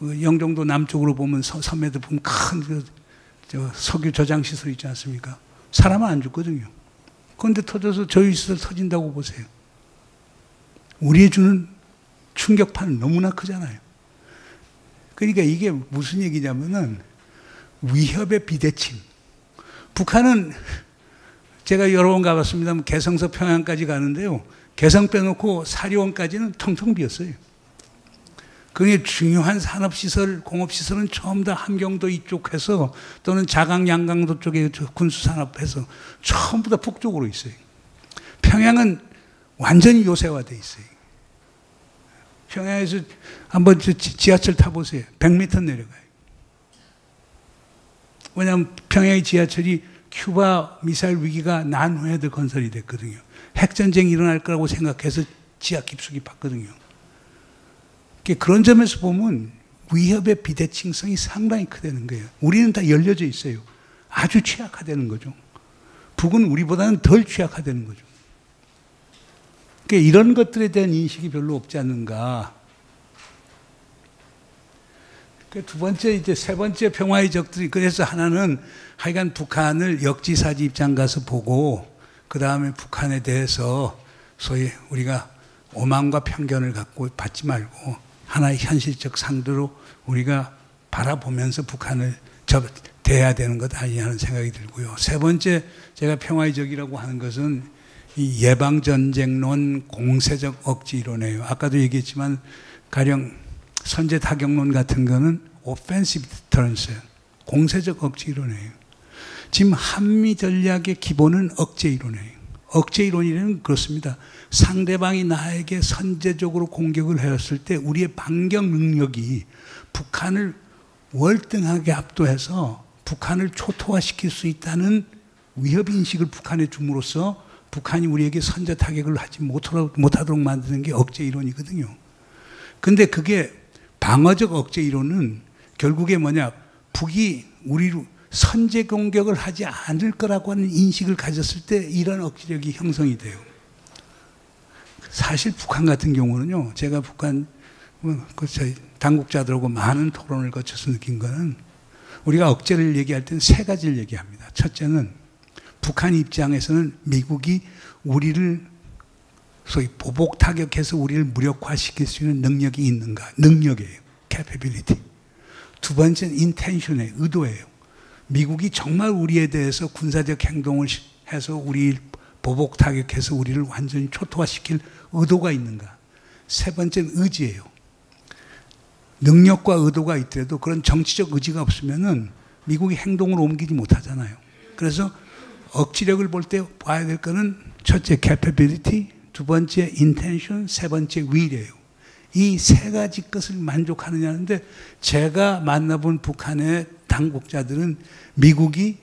영종도 남쪽으로 보면 섬에도 보면 큰 석유 저장 시설이 있지 않습니까? 사람은 안 죽거든요. 그런데 터져서 저유시설 터진다고 보세요. 우리에 주는 충격파는 너무나 크잖아요. 그러니까 이게 무슨 얘기냐면은 위협의 비대칭. 북한은 제가 여러 번 가봤습니다만 개성서 평양까지 가는데요. 개성 빼놓고 사리원까지는 텅텅 비었어요. 그게 중요한 산업시설, 공업시설은 전부 다 함경도 이쪽 해서 또는 자강, 양강도 쪽에 군수산업해서 전부 다 북쪽으로 있어요. 평양은 완전히 요새화되어 있어요. 평양에서 한번 지하철 타보세요. 100m 내려가요. 왜냐하면 평양의 지하철이 큐바 미사일 위기가 난 후에도 건설이 됐거든요. 핵전쟁이 일어날 거라고 생각해서 지하 깊숙이 봤거든요. 그런 점에서 보면 위협의 비대칭성이 상당히 크다는 거예요. 우리는 다 열려져 있어요. 아주 취약화되는 거죠. 북은 우리보다는 덜 취약화되는 거죠. 그러니까 이런 것들에 대한 인식이 별로 없지 않는가. 두 번째, 이제 세 번째 평화의 적들이, 그래서 하나는 하여간 북한을 역지사지 입장 가서 보고, 그 다음에 북한에 대해서 소위 우리가 오만과 편견을 갖고 받지 말고, 하나의 현실적 상대로 우리가 바라보면서 북한을 대해야 되는 것 아니냐 하는 생각이 들고요. 세 번째, 제가 평화의 적이라고 하는 것은 이 예방전쟁론, 공세적 억지 이론이에요. 아까도 얘기했지만 가령 선제 타격론 같은 거는 오펜시브 디터런스예요. 공세적 억지 이론이에요. 지금 한미 전략의 기본은 억제 이론이에요. 억제 이론이란 그렇습니다. 상대방이 나에게 선제적으로 공격을 해왔을 때 우리의 반격 능력이 북한을 월등하게 압도해서 북한을 초토화시킬 수 있다는 위협인식을 북한에 줌으로써 북한이 우리에게 선제 타격을 하지 못하도록 만드는 게 억제 이론이거든요. 근데 그게 방어적 억제 이론은 결국에 뭐냐, 북이 우리로 선제 공격을 하지 않을 거라고 하는 인식을 가졌을 때 이런 억지력이 형성이 돼요. 사실 북한 같은 경우는요, 제가 북한 저희 당국자들하고 많은 토론을 거쳐서 느낀 거는 우리가 억제를 얘기할 때는 세 가지를 얘기합니다. 첫째는 북한 입장에서는 미국이 우리를 소위 보복 타격해서 우리를 무력화시킬 수 있는 능력이 있는가? 능력이에요. capability. 두 번째는 intention이에요. 의도예요. 미국이 정말 우리에 대해서 군사적 행동을 해서 우리 보복 타격해서 우리를 완전히 초토화시킬 의도가 있는가? 세 번째는 의지예요. 능력과 의도가 있더라도 그런 정치적 의지가 없으면은 미국이 행동을 옮기지 못하잖아요. 그래서 억지력을 볼 때 봐야 될 거는 첫째 capability, 두 번째 intention, 세 번째 will이에요. 이 세 가지 것을 만족하느냐는데 제가 만나본 북한의 당국자들은 미국이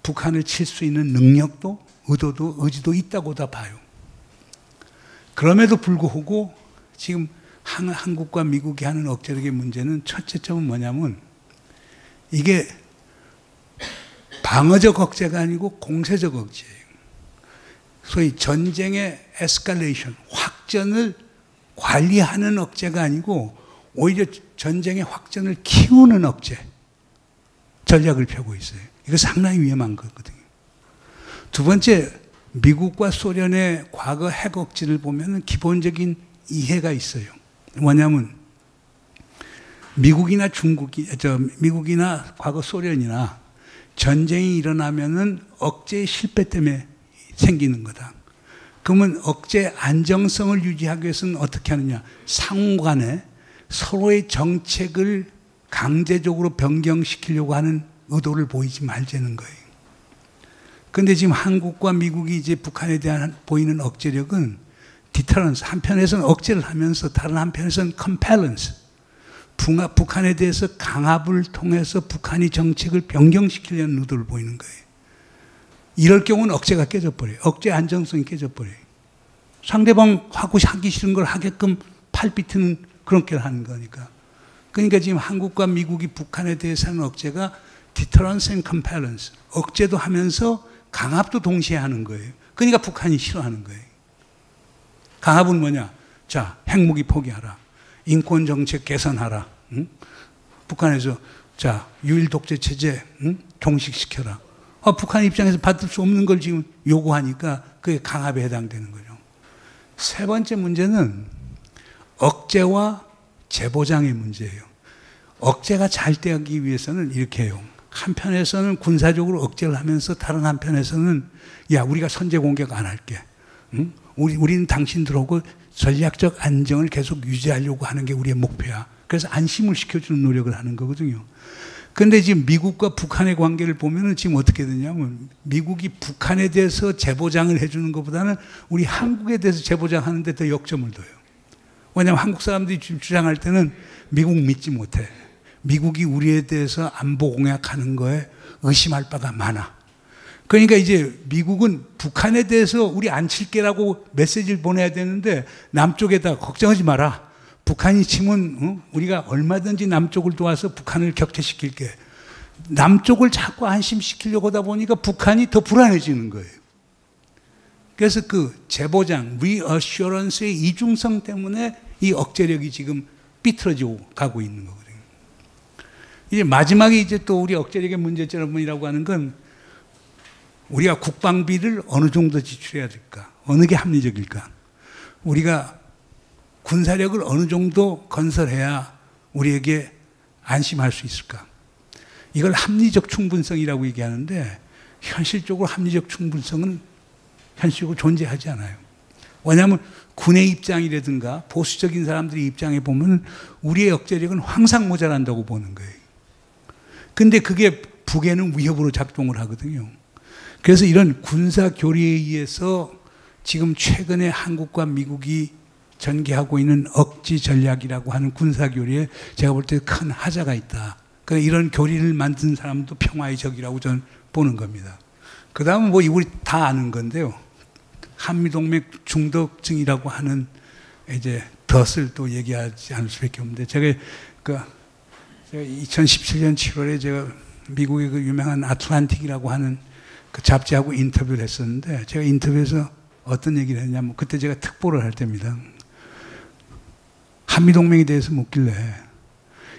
북한을 칠 수 있는 능력도 의도도 의지도 있다고 다 봐요. 그럼에도 불구하고 지금 한국과 미국이 하는 억제력의 문제는 첫째 점은 뭐냐면 이게 방어적 억제가 아니고 공세적 억제예요. 소위 전쟁의 에스컬레이션, 확전을 관리하는 억제가 아니고 오히려 전쟁의 확전을 키우는 억제 전략을 펴고 있어요. 이거 상당히 위험한 거거든요. 두 번째, 미국과 소련의 과거 핵 억지를 보면 기본적인 이해가 있어요. 뭐냐면 미국이나 미국이나 과거 소련이나 전쟁이 일어나면은 억제의 실패 때문에 생기는 거다. 그러면 억제 안정성을 유지하기 위해서는 어떻게 하느냐? 상호 간에 서로의 정책을 강제적으로 변경시키려고 하는 의도를 보이지 말자는 거예요. 그런데 지금 한국과 미국이 이제 북한에 대한 보이는 억제력은 디터런스, 한편에서는 억제를 하면서 다른 한편에서는 컴펠런스, 북한에 대해서 강압을 통해서 북한이 정책을 변경시키려는 의도를 보이는 거예요. 이럴 경우는 억제가 깨져버려요. 억제 안정성이 깨져버려요. 상대방하고 하기 싫은 걸 하게끔 팔비트는 그렇게 하는 거니까. 그러니까 지금 한국과 미국이 북한에 대해서 하는 억제가 deterrence and compellence, 억제도 하면서 강압도 동시에 하는 거예요. 그러니까 북한이 싫어하는 거예요. 강압은 뭐냐? 자, 핵무기 포기하라. 인권정책 개선하라. 응? 북한에서 자, 유일 독재 체제 종식시켜라. 북한 입장에서 받을 수 없는 걸 지금 요구하니까 그게 강압에 해당되는 거죠. 세 번째 문제는 억제와 재보장의 문제예요. 억제가 잘 되기 위해서는 이렇게 해요. 한편에서는 군사적으로 억제를 하면서 다른 한편에서는 야, 우리가 선제 공격 안 할게. 응? 우리는 당신들하고 전략적 안정을 계속 유지하려고 하는 게 우리의 목표야. 그래서 안심을 시켜주는 노력을 하는 거거든요. 그런데 지금 미국과 북한의 관계를 보면은 지금 어떻게 되냐면 미국이 북한에 대해서 재보장을 해주는 것보다는 우리 한국에 대해서 재보장하는 데 더 역점을 둬요. 왜냐하면 한국 사람들이 지금 주장할 때는 미국 믿지 못해. 미국이 우리에 대해서 안보 공약하는 거에 의심할 바가 많아. 그러니까 이제 미국은 북한에 대해서 우리 안 칠게라고 메시지를 보내야 되는데 남쪽에다 걱정하지 마라. 북한이 치면 우리가 얼마든지 남쪽을 도와서 북한을 격퇴시킬게. 남쪽을 자꾸 안심시키려고 하다 보니까 북한이 더 불안해지는 거예요. 그래서 그 재보장, reassurance의 이중성 때문에 이 억제력이 지금 삐뚤어지고 가고 있는 거거든요. 이제 마지막에 이제 또 우리 억제력의 문제점이라고 하는 건 우리가 국방비를 어느 정도 지출해야 될까? 어느 게 합리적일까? 우리가 군사력을 어느 정도 건설해야 우리에게 안심할 수 있을까? 이걸 합리적 충분성이라고 얘기하는데 현실적으로 합리적 충분성은 현실적으로 존재하지 않아요. 왜냐하면 군의 입장이라든가 보수적인 사람들의 입장에 보면 우리의 억제력은 항상 모자란다고 보는 거예요. 근데 그게 북에는 위협으로 작동을 하거든요. 그래서 이런 군사 교리에 의해서 지금 최근에 한국과 미국이 전개하고 있는 억지 전략이라고 하는 군사 교리에 제가 볼 때 큰 하자가 있다. 그러니까 이런 교리를 만든 사람도 평화의 적이라고 저는 보는 겁니다. 그 다음은 뭐 우리 다 아는 건데요. 한미동맹 중독증이라고 하는 이제 덫을 또 얘기하지 않을 수밖에 없는데 제가 2017년 7월에 제가 미국의 그 유명한 아틀란틱이라고 하는 그 잡지하고 인터뷰를 했었는데 제가 인터뷰에서 어떤 얘기를 했냐면 그때 제가 특보를 할 때입니다. 한미동맹에 대해서 묻길래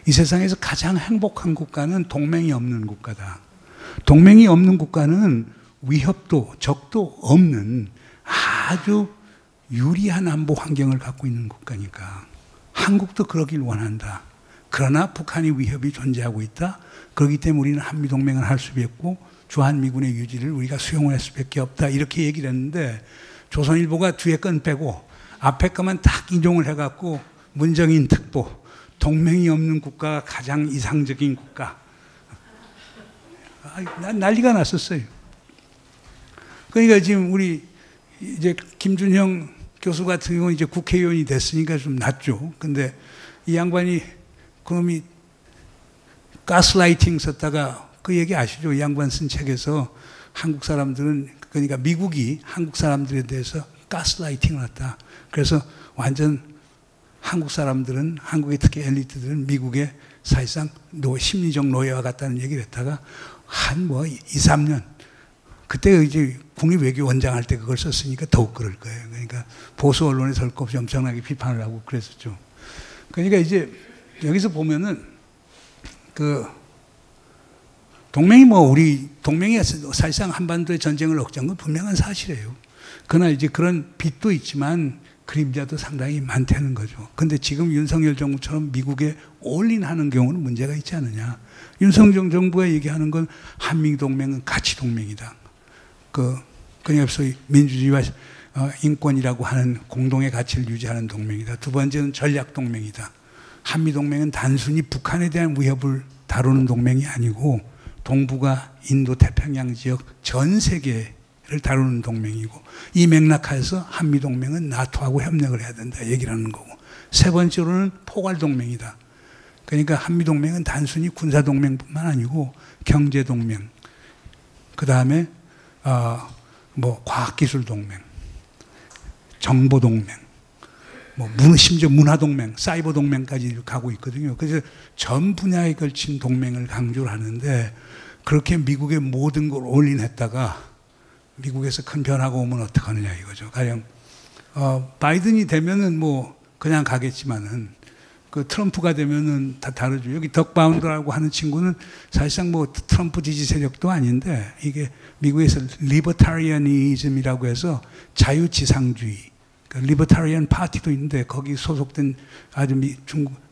이 세상에서 가장 행복한 국가는 동맹이 없는 국가다. 동맹이 없는 국가는 위협도 적도 없는 아주 유리한 안보 환경을 갖고 있는 국가니까 한국도 그러길 원한다. 그러나 북한이 위협이 존재하고 있다. 그렇기 때문에 우리는 한미동맹을 할 수밖에 없고 주한미군의 유지를 우리가 수용을 할 수밖에 없다. 이렇게 얘기를 했는데 조선일보가 뒤에 건 빼고 앞에 것만 딱 인용을 해갖고 문정인 특보, 동맹이 없는 국가가 가장 이상적인 국가. 난리가 났었어요. 그러니까 지금 우리 이제 김준형 교수 같은 경우는 이제 국회의원이 됐으니까 좀 낫죠. 근데 이 양반이 그놈이 가스라이팅 썼다가 그 얘기 아시죠? 이 양반 쓴 책에서 한국 사람들은, 그러니까 미국이 한국 사람들에 대해서 가스라이팅을 했다. 그래서 완전 한국 사람들은, 한국의 특히 엘리트들은 미국의 사실상 심리적 노예와 같다는 얘기를 했다가 한 2, 3년, 그때 이제 국립외교원장 할 때 그걸 썼으니까 더욱 그럴 거예요. 그러니까 보수 언론에 설 것 없이 엄청나게 비판을 하고 그랬었죠. 그러니까 이제 여기서 보면은 그 동맹이 우리 동맹이 사실상 한반도의 전쟁을 억제한 건 분명한 사실이에요. 그러나 이제 그런 빛도 있지만 그림자도 상당히 많다는 거죠. 근데 지금 윤석열 정부처럼 미국에 올인하는 경우는 문제가 있지 않느냐. 윤석열 정부가 얘기하는 건 한미동맹은 가치동맹이다. 그러니까 소위 민주주의와 인권이라고 하는 공동의 가치를 유지하는 동맹이다. 두 번째는 전략동맹이다. 한미동맹은 단순히 북한에 대한 위협을 다루는 동맹이 아니고 동북아, 인도, 태평양 지역 전 세계를 다루는 동맹이고, 이 맥락하에서 한미동맹은 나토하고 협력을 해야 된다 얘기를 하는 거고, 세 번째로는 포괄동맹이다. 그러니까 한미동맹은 단순히 군사동맹뿐만 아니고 경제동맹, 그 다음에 과학기술동맹, 정보동맹, 심지어 문화동맹, 사이버동맹까지 가고 있거든요. 그래서 전 분야에 걸친 동맹을 강조를 하는데, 그렇게 미국의 모든 걸 올인했다가 미국에서 큰 변화가 오면 어떡하느냐 이거죠. 가령 바이든이 되면은 그냥 가겠지만은 그 트럼프가 되면은 다 다르죠. 여기 덕 바운더라고 하는 친구는 사실상 트럼프 지지 세력도 아닌데, 이게 미국에서 리버타리아니즘이라고 해서 자유지상주의, 리버타리안 파티도 있는데 거기 소속된 아주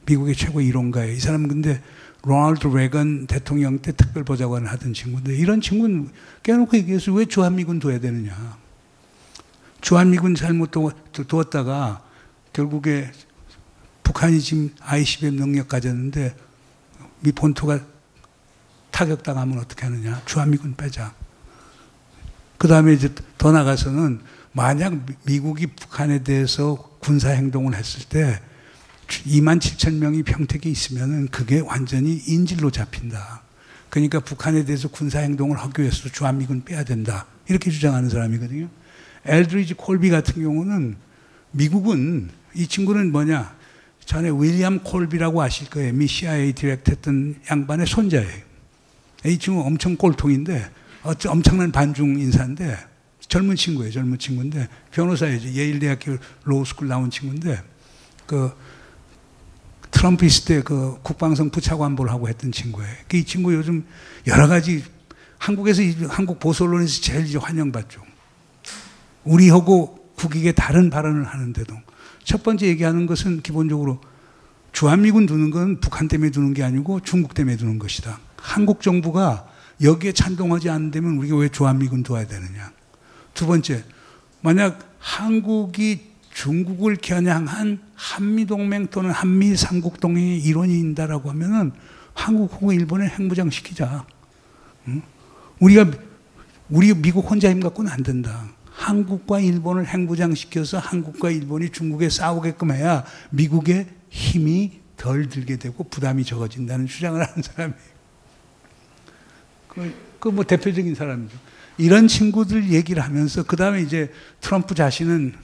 미국의 최고 이론가예요. 이 사람은 근데 로널드 레건 대통령 때 특별보좌관을 하던 친구인데, 이런 친구는 깨놓고 얘기해서 왜 주한미군 둬야 되느냐. 주한미군 잘못 두었다가 결국에 북한이 지금 ICBM 능력 가졌는데 미 본토가 타격당하면 어떻게 하느냐. 주한미군 빼자. 그 다음에 이제 더 나가서는 만약 미국이 북한에 대해서 군사행동을 했을 때 2만 7천 명이 평택에 있으면은 그게 완전히 인질로 잡힌다. 그러니까 북한에 대해서 군사행동을 하기 위해서 주한미군 빼야 된다. 이렇게 주장하는 사람이거든요. 엘드리지 콜비 같은 경우는 미국은, 이 친구는 전에 윌리엄 콜비라고 아실 거예요. 미 CIA 디렉터 했던 양반의 손자예요. 이 친구 엄청 꼴통인데, 엄청난 반중 인사인데, 젊은 친구예요. 젊은 친구인데, 변호사예요. 예일대학교 로우스쿨 나온 친구인데, 트럼프 있을 때 국방성 부차관보를 하고 했던 친구예요. 이 친구 요즘 여러 가지 한국에서, 한국 보수 언론에서 제일 환영받죠. 우리하고 국익에 다른 발언을 하는데도. 첫 번째 얘기하는 것은 기본적으로 주한미군 두는 건 북한 때문에 두는 게 아니고 중국 때문에 두는 것이다. 한국 정부가 여기에 찬동하지 않는다면 우리가 왜 주한미군 둬야 되느냐. 두 번째, 만약 한국이 중국을 겨냥한 한미동맹 또는 한미삼국동맹의 일원이 있다라고 하면은 한국하고 일본을 핵무장 시키자. 우리 미국 혼자 힘 갖고는 안 된다. 한국과 일본을 핵무장 시켜서 한국과 일본이 중국에 싸우게끔 해야 미국의 힘이 덜 들게 되고 부담이 적어진다는 주장을 하는 사람이에요. 대표적인 사람이죠. 이런 친구들 얘기를 하면서, 그 다음에 이제 트럼프 자신은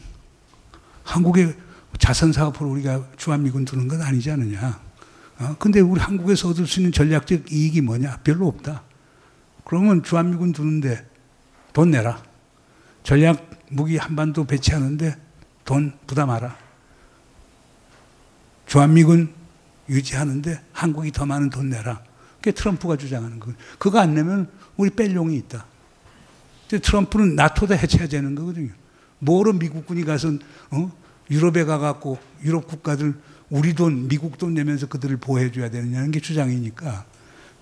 한국의 자선 사업으로 우리가 주한미군 두는 건 아니지 않느냐. 근데 우리 한국에서 얻을 수 있는 전략적 이익이 뭐냐? 별로 없다. 그러면 주한미군 두는데 돈 내라. 전략 무기 한반도 배치하는데 돈 부담하라. 주한미군 유지하는데 한국이 더 많은 돈 내라. 그게 트럼프가 주장하는 거예요. 그거 안 내면 우리 뺄 용이 있다. 트럼프는 나토도 해체해야 되는 거거든요. 뭐로 미국군이 가서 유럽에 가갖고 유럽 국가들 우리 돈, 미국 돈 내면서 그들을 보호해줘야 되느냐는 게 주장이니까.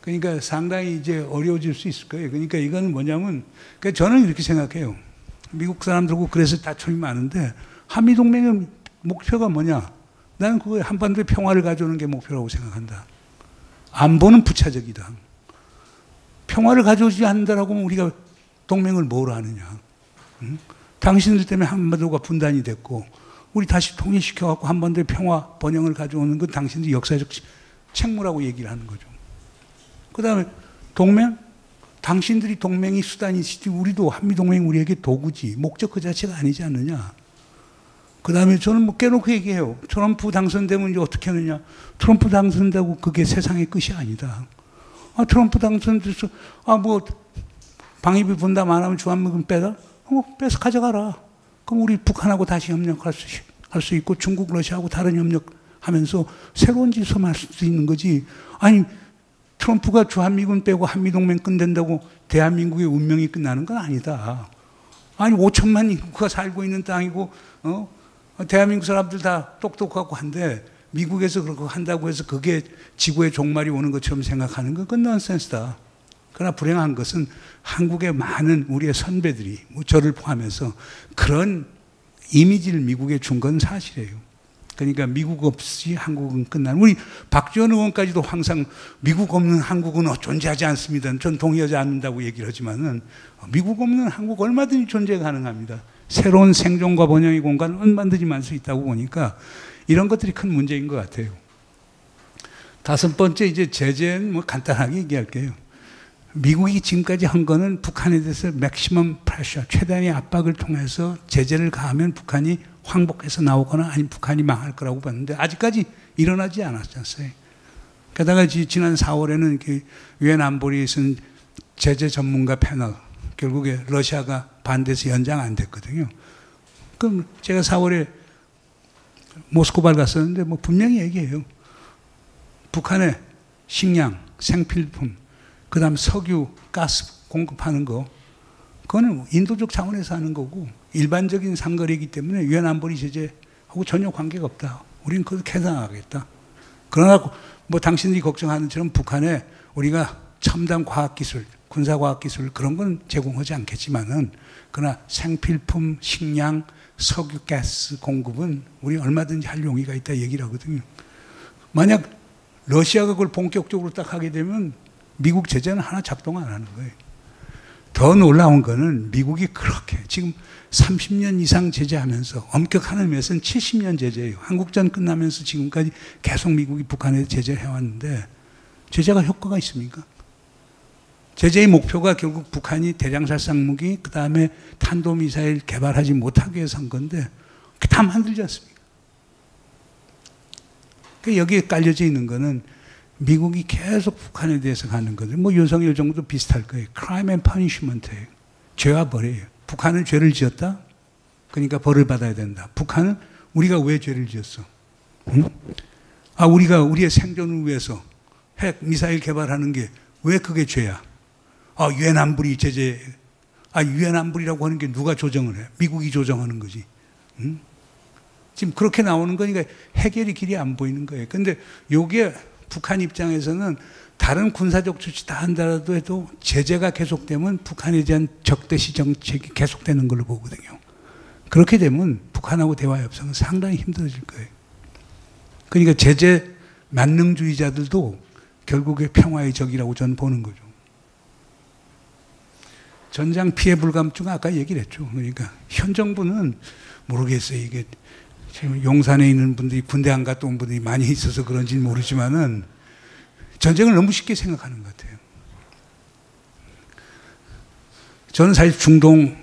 그러니까 상당히 이제 어려워질 수 있을 거예요. 그러니까 이건 뭐냐면, 그러니까 저는 이렇게 생각해요. 미국 사람들하고 그래서 다툼이 많은데, 한미동맹의 목표가 뭐냐? 나는 그거 한반도의 평화를 가져오는 게 목표라고 생각한다. 안보는 부차적이다. 평화를 가져오지 않는다라고 하면 우리가 동맹을 뭐로 하느냐? 응? 당신들 때문에 한반도가 분단이 됐고 우리 다시 통일시켜갖고 한반도의 평화 번영을 가져오는 건 당신들이 역사적 책무라고 얘기를 하는 거죠. 그 다음에 동맹? 당신들이 동맹이 수단이시지 우리도 한미동맹이 우리에게 도구지 목적 그 자체가 아니지 않느냐. 그 다음에 저는 뭐 깨놓고 얘기해요. 트럼프 당선되면 이제 어떻게 하느냐. 트럼프 당선되고 그게 세상의 끝이 아니다. 트럼프 당선돼서 뭐 방위비 분담 안 하면 주한미군 빼라? 빼서 가져가라. 그럼 우리 북한하고 다시 협력할 수 있고 중국, 러시아하고 다른 협력하면서 새로운 질서 할 수 있는 거지. 아니 트럼프가 주한미군 빼고 한미동맹 끝낸다고 대한민국의 운명이 끝나는 건 아니다. 아니 5천만 인구가 살고 있는 땅이고 대한민국 사람들 다 똑똑하고 한데 미국에서 그렇게 한다고 해서 그게 지구의 종말이 오는 것처럼 생각하는 건 그건 넌센스다. 그러나 불행한 것은 한국의 많은 우리의 선배들이 저를 포함해서 그런 이미지를 미국에 준 건 사실이에요. 그러니까 미국 없이 한국은 끝나는. 우리 박지원 의원까지도 항상 미국 없는 한국은 존재하지 않습니다. 전 동의하지 않는다고 얘기를 하지만은 미국 없는 한국 얼마든지 존재 가능합니다. 새로운 생존과 번영의 공간을 얼마든지 만들 수 있다고 보니까 이런 것들이 큰 문제인 것 같아요. 다섯 번째 이제 제재는 뭐 간단하게 얘기할게요. 미국이 지금까지 한 거는 북한에 대해서 맥시멈 프레셔, 최대한의 압박을 통해서 제재를 가하면 북한이 황복해서 나오거나 아니면 북한이 망할 거라고 봤는데 아직까지 일어나지 않았잖아요. 게다가 지난 4월에는 유엔 안보리에 있은 제재 전문가 패널 결국에 러시아가 반대해서 연장 안 됐거든요. 그럼 제가 4월에 모스크바를 갔었는데 뭐 분명히 얘기해요. 북한의 식량, 생필품, 그 다음 석유, 가스 공급하는 거 그거는 인도적 차원에서 하는 거고 일반적인 상거래이기 때문에 유엔 안보리 제재하고 전혀 관계가 없다. 우리는 그걸 개선하겠다. 그러나 뭐 당신들이 걱정하는 것처럼 북한에 우리가 첨단 과학기술, 군사과학기술 그런 건 제공하지 않겠지만은 그러나 생필품, 식량, 석유, 가스 공급은 우리 얼마든지 할 용의가 있다 얘기를 하거든요. 만약 러시아가 그걸 본격적으로 딱 하게 되면 미국 제재는 하나 작동 안 하는 거예요. 더 놀라운 거는 미국이 그렇게 지금 30년 이상 제재하면서 엄격한 의미에서는 70년 제재예요. 한국전 끝나면서 지금까지 계속 미국이 북한에 제재를 해왔는데 제재가 효과가 있습니까? 제재의 목표가 결국 북한이 대량살상 무기 그 다음에 탄도미사일 개발하지 못하게 해서 한 건데 그게 다 만들지 않습니까? 그러니까 여기에 깔려져 있는 거는 미국이 계속 북한에 대해서 가는 거죠. 뭐 윤석열 정부도 비슷할 거예요. Crime and punishment예요. 죄와 벌이에요. 북한은 죄를 지었다? 그러니까 벌을 받아야 된다. 북한은 우리가 왜 죄를 지었어? 응? 우리가 우리의 생존을 위해서 핵 미사일 개발하는 게 왜 그게 죄야? 유엔 안보리 제재. 유엔 안보리라고 하는 게 누가 조정을 해? 미국이 조정하는 거지. 응? 지금 그렇게 나오는 거니까 해결의 길이 안 보이는 거예요. 근데 요게 북한 입장에서는 다른 군사적 조치 다 한다라도 해도 제재가 계속되면 북한에 대한 적대시 정책이 계속되는 걸로 보거든요. 그렇게 되면 북한하고 대화 협상은 상당히 힘들어질 거예요. 그러니까 제재 만능주의자들도 결국에 평화의 적이라고 저는 보는 거죠. 전장 피해 불감증 아까 얘기를 했죠. 그러니까 현 정부는 모르겠어요. 이게 지금 용산에 있는 분들이 군대 안 갔다 온 분들이 많이 있어서 그런지는 모르지만은 전쟁을 너무 쉽게 생각하는 것 같아요. 저는 사실 중동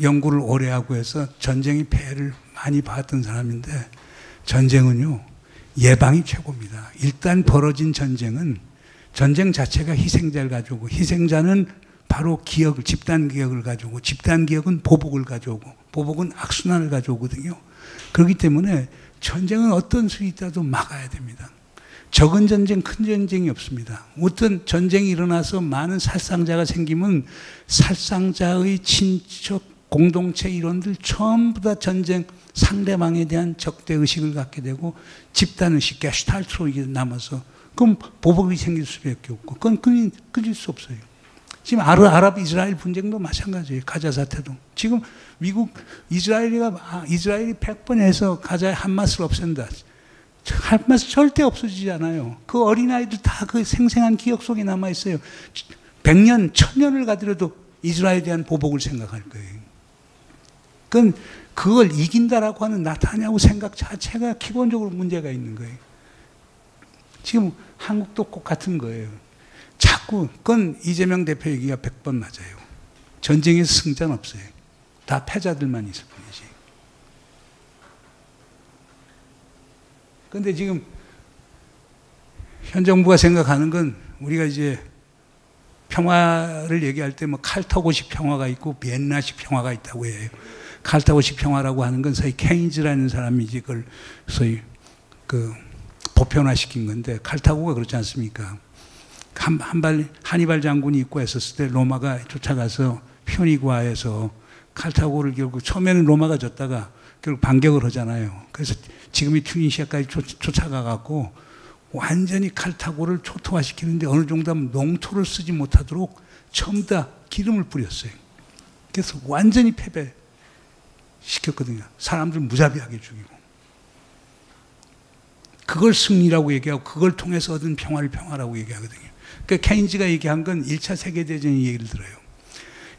연구를 오래 하고 해서 전쟁의 폐해를 많이 봤던 사람인데 전쟁은요 예방이 최고입니다. 일단 벌어진 전쟁은 전쟁 자체가 희생자를 가져오고 희생자는 바로 기억을 집단 기억을 가져오고 집단 기억은 보복을 가져오고 보복은 악순환을 가져오거든요. 그렇기 때문에 전쟁은 어떤 수이 있다도 막아야 됩니다. 적은 전쟁, 큰 전쟁이 없습니다. 어떤 전쟁이 일어나서 많은 살상자가 생기면 살상자의 친척, 공동체 이론들 전부 다 전쟁 상대방에 대한 적대의식을 갖게 되고 집단의식, 게슈탈트로 이게 남아서 그럼 보복이 생길 수밖에 없고 그건 끊을 수 없어요. 지금 아랍 이스라엘 분쟁도 마찬가지예요. 가자 사태도. 지금 미국 이스라엘이 100번 해서 가자의 한마스를 없앤다. 한마스 절대 없어지지 않아요. 그 어린아이들 다 그 생생한 기억 속에 남아있어요. 100년, 1000년을 가더라도 이스라엘에 대한 보복을 생각할 거예요. 그걸 이긴다라고 하는 나타냐고 생각 자체가 기본적으로 문제가 있는 거예요. 지금 한국도 똑같은 거예요. 자꾸, 그건 이재명 대표 얘기가 100번 맞아요. 전쟁에서 승자는 없어요. 다 패자들만 있을 뿐이지. 그런데 지금 현 정부가 생각하는 건 우리가 이제 평화를 얘기할 때 뭐 칼타고식 평화가 있고 비엔나식 평화가 있다고 해요. 칼타고식 평화라고 하는 건 소위 케인즈라는 사람이 이제 그걸 소위 보편화시킨 건데, 칼타고가 그렇지 않습니까? 하니발 장군이 있고 했었을 때 로마가 쫓아가서 퓨니과에서 칼타고를 결국 처음에는 로마가 졌다가 결국 반격을 하잖아요. 그래서 지금이 튜니시아까지 쫓아가 갖고 완전히 칼타고를 초토화시키는데 어느 정도 하면 농토를 쓰지 못하도록 전부 다 기름을 뿌렸어요. 그래서 완전히 패배시켰거든요. 사람들 무자비하게 죽이고. 그걸 승리라고 얘기하고 그걸 통해서 얻은 평화를 평화라고 얘기하거든요. 그러니까 케인즈가 얘기한 건 1차 세계대전 얘기를 들어요.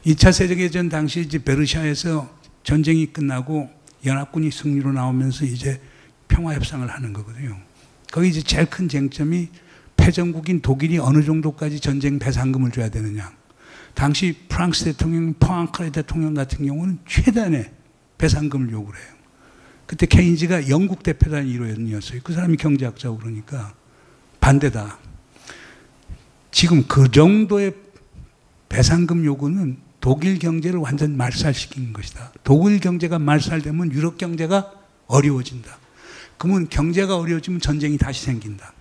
2차 세계대전 당시 이제 베르샤에서 전쟁이 끝나고 연합군이 승리로 나오면서 이제 평화협상을 하는 거거든요. 거기 이제 제일 큰 쟁점이 패전국인 독일이 어느 정도까지 전쟁 배상금을 줘야 되느냐. 당시 프랑스 대통령, 포앙카레 대통령 같은 경우는 최단의 배상금을 요구를 해요. 그때 케인즈가 영국 대표단 1호였어요. 그 사람이 경제학자고 그러니까 반대다. 지금 그 정도의 배상금 요구는 독일 경제를 완전 말살시키는 것이다. 독일 경제가 말살되면 유럽 경제가 어려워진다. 그러면 경제가 어려워지면 전쟁이 다시 생긴다.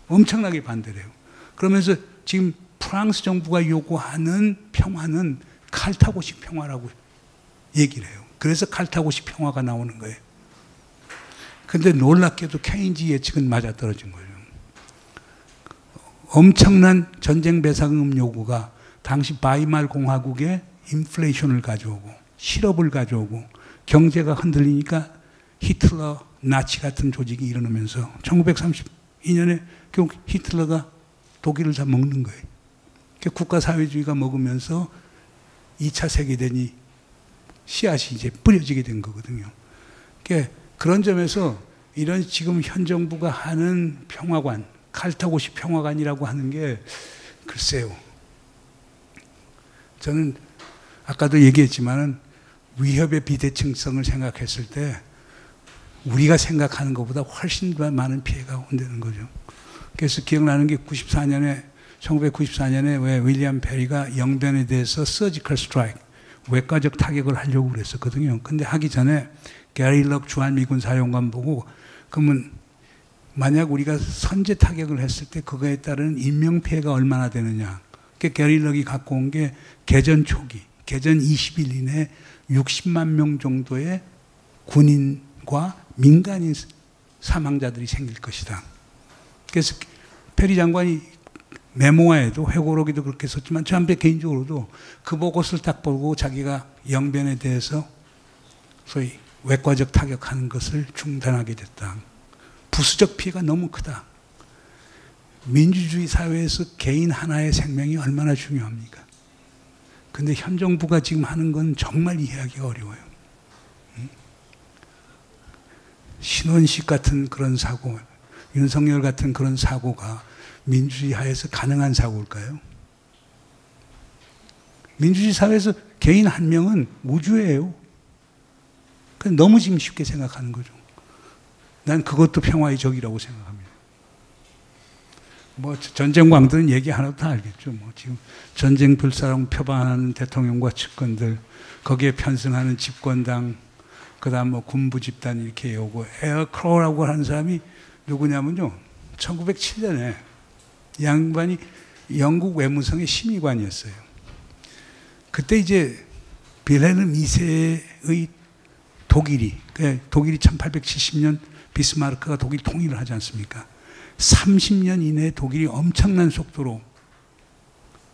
엄청나게 반대를 해요. 그러면서 지금 프랑스 정부가 요구하는 평화는 칼타고식 평화라고 얘기를 해요. 그래서 칼타고식 평화가 나오는 거예요. 근데 놀랍게도 케인즈 예측은 맞아떨어진 거예요. 엄청난 전쟁 배상금 요구가 당시 바이말 공화국의 인플레이션을 가져오고 실업을 가져오고 경제가 흔들리니까 히틀러, 나치 같은 조직이 일어나면서 1932년에 결국 히틀러가 독일을 다 먹는 거예요. 국가사회주의가 먹으면서 2차 세계대전이 씨앗이 이제 뿌려지게 된 거거든요. 그런 점에서 이런 지금 현 정부가 하는 평화관, 칼타고식 평화관이라고 하는 게 글쎄요. 저는 아까도 얘기했지만은 위협의 비대칭성을 생각했을 때 우리가 생각하는 것보다 훨씬 더 많은 피해가 온다는 거죠. 그래서 기억나는 게 1994년에 왜 윌리엄 페리가 영변에 대해서 서지컬 스트라이크, 외과적 타격을 하려고 그랬었거든요. 근데 하기 전에 게리 럭 주한미군 사령관 보고 그러면 만약 우리가 선제 타격을 했을 때 그거에 따른 인명피해가 얼마나 되느냐. 게리 럭이 갖고 온 게 개전 초기, 개전 20일 이내에 60만 명 정도의 군인과 민간인 사망자들이 생길 것이다. 그래서 페리 장관이 메모에도 회고록에도 그렇게 썼지만 저한테 개인적으로도 그 보고서를 딱 보고 자기가 영변에 대해서 소위 외과적 타격하는 것을 중단하게 됐다. 부수적 피해가 너무 크다. 민주주의 사회에서 개인 하나의 생명이 얼마나 중요합니까? 근데 현 정부가 지금 하는 건 정말 이해하기가 어려워요. 신원식 같은 그런 사고, 윤석열 같은 그런 사고가 민주주의 하에서 가능한 사고일까요? 민주주의 사회에서 개인 한 명은 우주예요. 너무 지금 쉽게 생각하는 거죠. 난 그것도 평화의 적이라고 생각합니다. 뭐 전쟁 광들은 얘기 하나도 다 알겠죠. 뭐 지금 전쟁 불사랑 표방하는 대통령과 측근들, 거기에 편승하는 집권당, 그다음 뭐 군부 집단 이렇게 오고 에어 크로우라고 하는 사람이 누구냐면요. 1907년에 양반이 영국 외무성의 심의관이었어요. 그때 이제 빌헬름 2세의 독일이 1870년 비스마르크가 독일 통일을 하지 않습니까? 30년 이내에 독일이 엄청난 속도로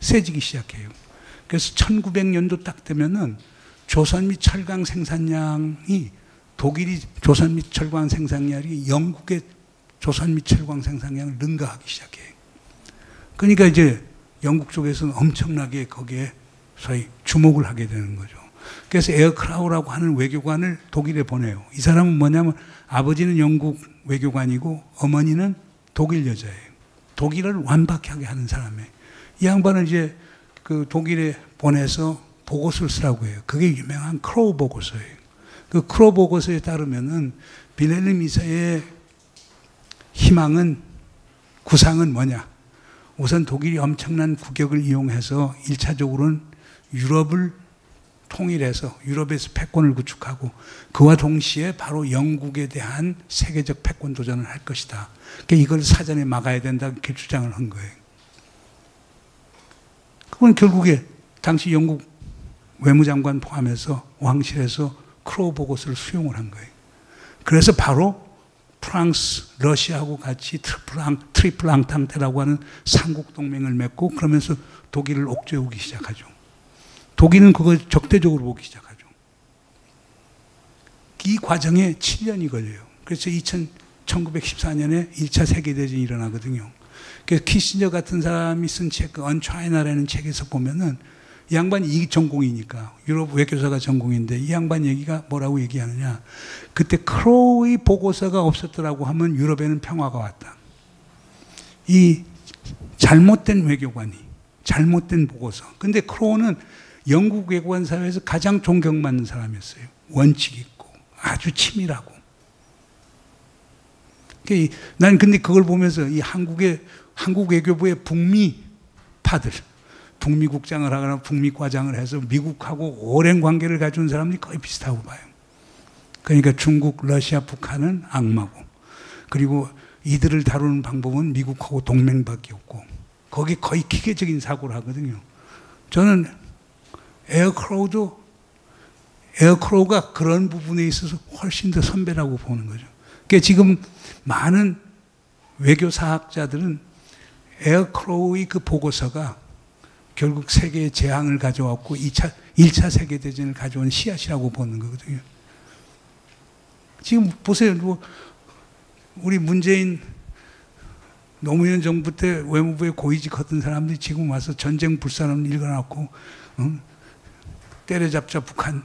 세지기 시작해요. 그래서 1900년도 딱 되면은 조선 및 철강 생산량이 독일이 조선 및 철강 생산량이 영국의 조선 및 철강 생산량을 능가하기 시작해요. 그러니까 이제 영국 쪽에서는 엄청나게 거기에 소위 주목을 하게 되는 거죠. 그래서 에어크라우라고 하는 외교관을 독일에 보내요. 이 사람은 뭐냐면 아버지는 영국 외교관이고 어머니는 독일 여자예요. 독일을 완벽하게 하는 사람이에요. 이 양반을 이제 그 독일에 보내서 보고서를 쓰라고 해요. 그게 유명한 크로우 보고서예요. 그 크로우 보고서에 따르면은 빌헬름 2세의 희망은, 구상은 뭐냐? 우선 독일이 엄청난 국력을 이용해서 1차적으로는 유럽을 통일해서 유럽에서 패권을 구축하고 그와 동시에 바로 영국에 대한 세계적 패권 도전을 할 것이다. 그러니까 이걸 사전에 막아야 된다, 이렇게 주장을 한 거예요. 그건 결국에 당시 영국 외무장관 포함해서 왕실에서 크로우 보고서를 수용을 한 거예요. 그래서 바로 프랑스, 러시아하고 같이 트리플 앙탄테라고 하는 삼국 동맹을 맺고 그러면서 독일을 옥죄우기 시작하죠. 독일은 그걸 적대적으로 보기 시작하죠. 이 과정에 7년이 걸려요. 그래서 1914년에 1차 세계대전이 일어나거든요. 그래서 키신저 같은 사람이 쓴 책, 언차이나라는 책에서 보면은 이 양반이 이 전공이니까, 유럽 외교사가 전공인데 이 양반 얘기가 뭐라고 얘기하느냐. 그때 크로우의 보고서가 없었더라고 하면 유럽에는 평화가 왔다. 이 잘못된 외교관이, 잘못된 보고서. 근데 크로우는 영국 외교관 사회에서 가장 존경받는 사람이었어요. 원칙 있고 아주 치밀하고. 난 근데 그걸 보면서 이 한국 외교부의 북미파들, 북미국장을 하거나 북미과장을 해서 미국하고 오랜 관계를 가진 사람들이 거의 비슷하고 봐요. 그러니까 중국, 러시아, 북한은 악마고, 그리고 이들을 다루는 방법은 미국하고 동맹밖에 없고, 거기 거의 기계적인 사고를 하거든요. 저는 에어크로우가 그런 부분에 있어서 훨씬 더 선배라고 보는 거죠. 그러니까 지금 많은 외교사학자들은 에어크로우의 그 보고서가 결국 세계의 재앙을 가져왔고 1차 세계대전을 가져온 씨앗이라고 보는 거거든요. 지금 보세요. 뭐 우리 문재인 노무현 정부 때 외무부에 고위직 하던 사람들이 지금 와서 전쟁 불사를 읽어놨고, 때려잡자 북한,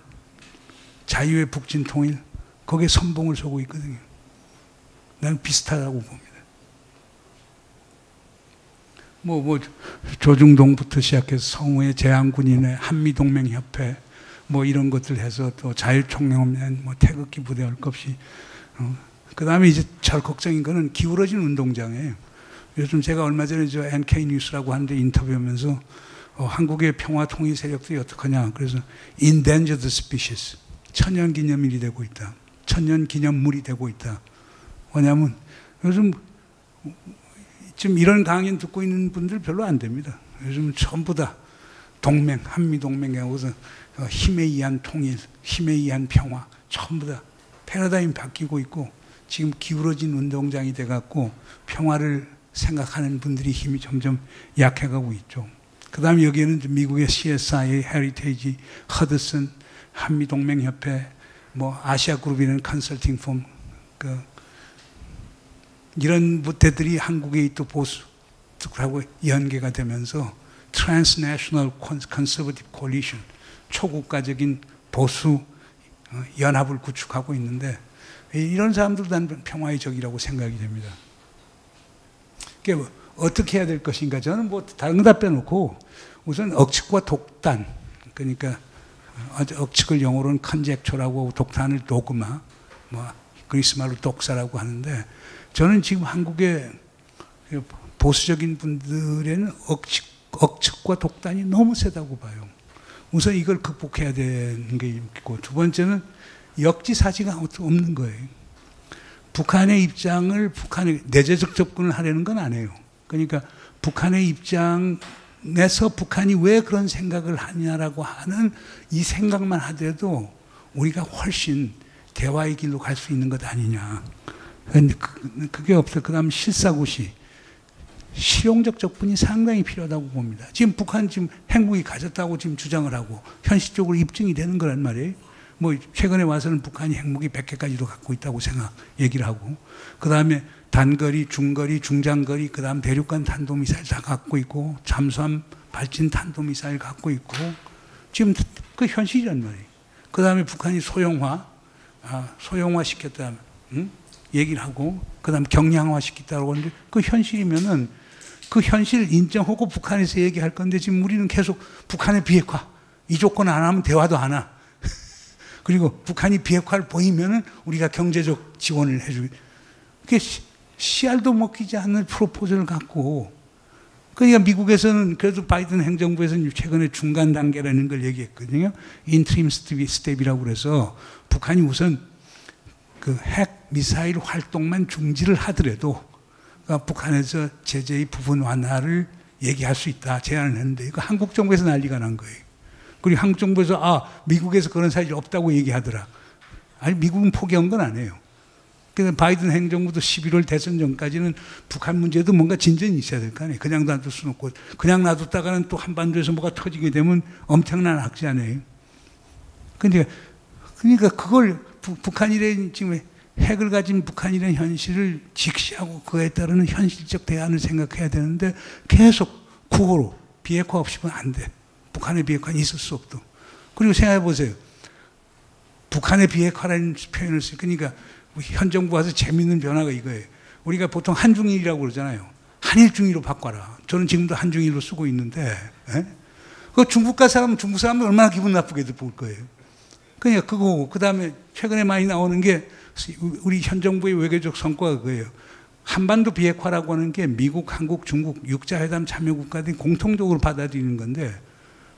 자유의 북진 통일, 거기에 선봉을 서고 있거든요. 나는 비슷하다고 봅니다. 조중동부터 시작해서 성우의 제한군인의 한미동맹협회, 이런 것들 해서 또 자율총연맹, 태극기 부대 할 것 없이, 그 다음에 이제 잘 걱정인 거는 기울어진 운동장이에요. 요즘 제가 얼마 전에 저 NK 뉴스라고 하는데 인터뷰하면서 한국의 평화 통일 세력들이 어떡하냐. 그래서 endangered species, 천년기념일이 되고 있다. 천년기념물이 되고 있다. 뭐냐면 요즘 지금 이런 강연 듣고 있는 분들 별로 안 됩니다. 요즘 전부 다 동맹, 한미동맹에 오서 힘에 의한 통일, 힘에 의한 평화, 전부 다 패러다임 바뀌고 있고 지금 기울어진 운동장이 돼갖고 평화를 생각하는 분들이 힘이 점점 약해가고 있죠. 그 다음에 여기에는 미국의 CSI, 헤리테이지, 허드슨, 한미동맹협회, 아시아그룹이라는 컨설팅 폼, 이런 부대들이 한국의 또 보수하고 연계가 되면서 Transnational Conservative Coalition, 초국가적인 보수 연합을 구축하고 있는데 이런 사람들도 난 평화의 적이라고 생각이 됩니다. 그러니까 어떻게 해야 될 것인가? 저는 다른 거 다 빼놓고 우선 억측과 독단, 그러니까 억측을 영어로는 컨젝처라고 하고 독단을 도그마, 그리스 말로 독사라고 하는데 저는 지금 한국의 보수적인 분들에는 억측과 독단이 너무 세다고 봐요. 우선 이걸 극복해야 되는 게 있고, 두 번째는 역지사지가 없는 거예요. 북한의 입장을 북한의 내재적 접근을 하려는 건 아니에요. 그러니까 북한의 입장에서 북한이 왜 그런 생각을 하냐라고 하는 이 생각만 하더라도 우리가 훨씬 대화의 길로 갈 수 있는 것 아니냐. 그런데 그게 없어요. 그 다음 실사구시, 실용적 접근이 상당히 필요하다고 봅니다. 지금 북한 지금 핵무기 가졌다고 지금 주장을 하고 현실적으로 입증이 되는 거란 말이에요. 최근에 와서는 북한이 핵무기 100개까지도 갖고 있다고 얘기를 하고, 그 다음에 단거리, 중거리, 중장거리, 그 다음 대륙간 탄도미사일 다 갖고 있고, 잠수함 발진 탄도미사일 갖고 있고, 지금 그 현실이란 말이에요. 그 다음에 북한이 소형화 시켰다, 얘기를 하고, 그 다음에 경량화 시켰다고 하는데, 그 현실이면은 그 현실 인정하고 북한에서 얘기할 건데, 지금 우리는 계속 북한의 비핵화, 이 조건 안 하면 대화도 안 하. 그리고 북한이 비핵화를 보이면은 우리가 경제적 지원을 해주고, 그게 씨알도 먹히지 않는 프로포즈를 갖고, 그러니까 미국에서는 그래도 바이든 행정부에서는 최근에 중간 단계라는 걸 얘기했거든요. 인트림 스텝이라고 그래서 북한이 우선 그 핵 미사일 활동만 중지를 하더라도 그러니까 북한에서 제재의 부분 완화를 얘기할 수 있다 제안을 했는데 이거 한국 정부에서 난리가 난 거예요. 그리고 한국 정부에서 미국에서 그런 사실 없다고 얘기하더라. 아니 미국은 포기한 건 아니에요. 그래서 바이든 행정부도 11월 대선 전까지는 북한 문제도 뭔가 진전이 있어야 될 거 아니에요. 그냥 놔둘 수는 없고 그냥 놔뒀다가는 또 한반도에서 뭐가 터지게 되면 엄청난 악재 아니에요. 그러니까 그걸 북한이라는 지금 핵을 가진 북한이라는 현실을 직시하고 그에 따르는 현실적 대안을 생각해야 되는데 계속 구호로 비핵화 없이는 안 돼. 북한의 비핵화는 있을 수 없도. 그리고 생각해 보세요. 북한의 비핵화라는 표현을 쓰니까 그러니까 현 정부 와서 재밌는 변화가 이거예요. 우리가 보통 한중일이라고 그러잖아요. 한일중일로 바꿔라. 저는 지금도 한중일로 쓰고 있는데, 그 중국 사람들 얼마나 기분 나쁘게 볼 거예요. 그러니까 그거, 그 다음에 최근에 많이 나오는 게 우리 현 정부의 외교적 성과가 그거예요. 한반도 비핵화라고 하는 게 미국, 한국, 중국, 육자회담 참여국가들이 공통적으로 받아들이는 건데,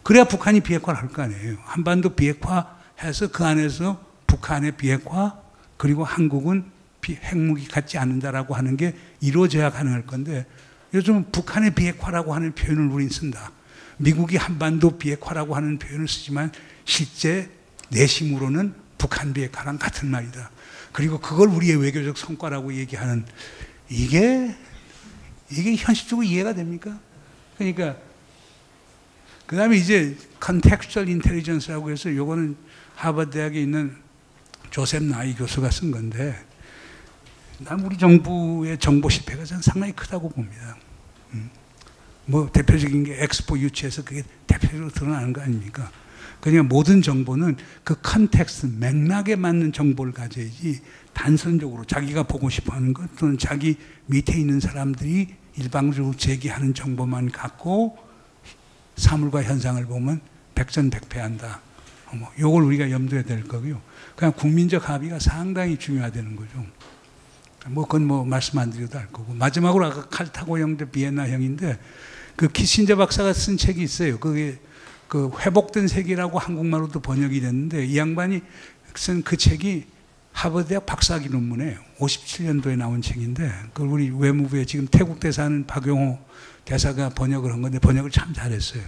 그래야 북한이 비핵화를 할 거 아니에요. 한반도 비핵화해서 그 안에서 북한의 비핵화, 그리고 한국은 핵무기 갖지 않는다라고 하는 게 이루어져야 가능할 건데 요즘 북한의 비핵화라고 하는 표현을 우린 쓴다. 미국이 한반도 비핵화라고 하는 표현을 쓰지만 실제 내심으로는 북한 비핵화랑 같은 말이다. 그리고 그걸 우리의 외교적 성과라고 얘기하는 이게 현실적으로 이해가 됩니까? 그러니까 그 다음에 이제 contextual intelligence라고 해서 요거는 하버드 대학에 있는 조셉 나이 교수가 쓴 건데 난 우리 정부의 정보 실패가 저는 상당히 크다고 봅니다. 뭐 대표적인 게 엑스포 유치해서 그게 대표적으로 드러나는 거 아닙니까? 그러니까 모든 정보는 그 컨텍스트, 맥락에 맞는 정보를 가져야지 단선적으로 자기가 보고 싶어하는 것 또는 자기 밑에 있는 사람들이 일방적으로 제기하는 정보만 갖고 사물과 현상을 보면 백전백패한다. 요걸 우리가 염두에 댈 거고요. 그냥 국민적 합의가 상당히 중요하다는 거죠. 그건 말씀 안 드려도 알 거고. 마지막으로 아까 칼타고형 대 비엔나형인데 그 키신저 박사가 쓴 책이 있어요. 그게 그 회복된 세계라고 한국말로도 번역이 됐는데 이 양반이 쓴 그 책이 하버드대학 박사학위 논문이에요. 57년도에 나온 책인데 그걸 우리 외무부에 지금 태국 대사는 박용호 대사가 번역을 한 건데 번역을 참 잘했어요.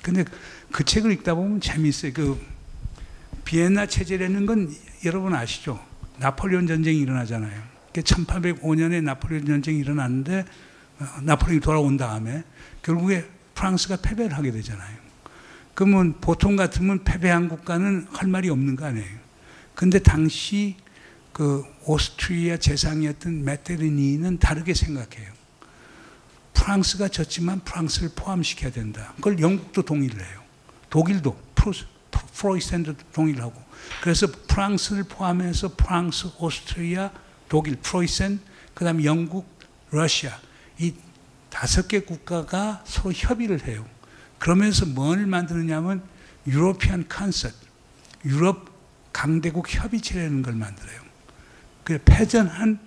근데 그 책을 읽다 보면 재미있어요. 그 비엔나 체제라는 건 여러분 아시죠? 나폴레온 전쟁이 일어나잖아요. 1805년에 나폴레온 전쟁이 일어났는데 나폴레온이 돌아온 다음에 결국에 프랑스가 패배를 하게 되잖아요. 그러면 보통 같으면 패배한 국가는 할 말이 없는 거 아니에요. 근데 당시 그 오스트리아 재상이었던 메테르니는 다르게 생각해요. 프랑스가 졌지만 프랑스를 포함시켜야 된다. 그걸 영국도 동의를 해요. 독일도 프로이센도 동의를 하고. 그래서 프랑스를 포함해서 프랑스, 오스트리아, 독일, 프로이센, 그 다음에 영국, 러시아 이 5개 국가가 서로 협의를 해요. 그러면서 뭘 만드느냐면 유로피안 컨셉트, 유럽 강대국 협의체라는 걸 만들어요. 그 패전한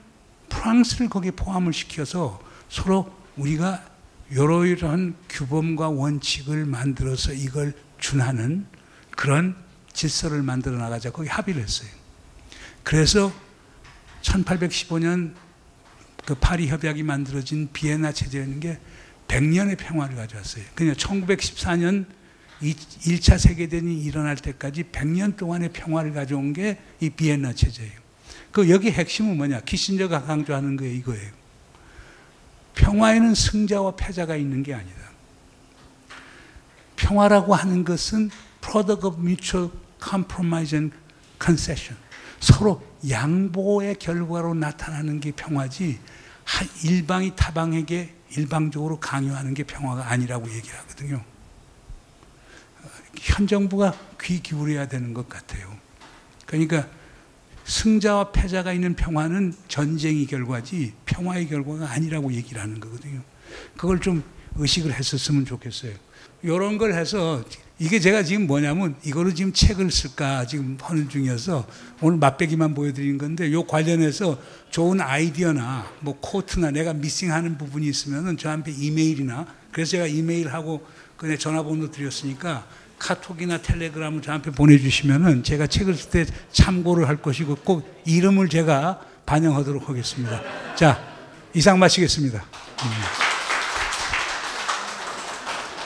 프랑스를 거기에 포함을 시켜서 서로 우리가 이러이러한 규범과 원칙을 만들어서 이걸 준하는 그런 질서를 만들어 나가자 거기 합의를 했어요. 그래서 1815년 그 파리 협약이 만들어진 비엔나 체제라는 게 100년의 평화를 가져왔어요. 그러니까 1914년 1차 세계대전이 일어날 때까지 100년 동안의 평화를 가져온 게 이 비엔나 체제예요. 그 여기 핵심은 뭐냐? 키신저가 강조하는 게 이거예요. 평화에는 승자와 패자가 있는 게 아니다. 평화라고 하는 것은 product of mutual compromise and concession. 서로 양보의 결과로 나타나는 게 평화지 일방이 타방에게 일방적으로 강요하는 게 평화가 아니라고 얘기를 하거든요. 현 정부가 귀 기울여야 되는 것 같아요. 그러니까 승자와 패자가 있는 평화는 전쟁의 결과지 평화의 결과가 아니라고 얘기를 하는 거거든요. 그걸 좀 의식을 했었으면 좋겠어요. 이런 걸 해서 이게 제가 지금 뭐냐면 이거를 지금 책을 쓸까 지금 하는 중이어서 오늘 맛배기만 보여드린 건데 요 관련해서 좋은 아이디어나 뭐 코트나 내가 미싱하는 부분이 있으면은 저한테 이메일이나 그래서 제가 이메일하고 그냥 전화번호 드렸으니까 카톡이나 텔레그램을 저한테 보내주시면은 제가 책을 쓸 때 참고를 할 것이고 꼭 이름을 제가 반영하도록 하겠습니다. 자, 이상 마치겠습니다.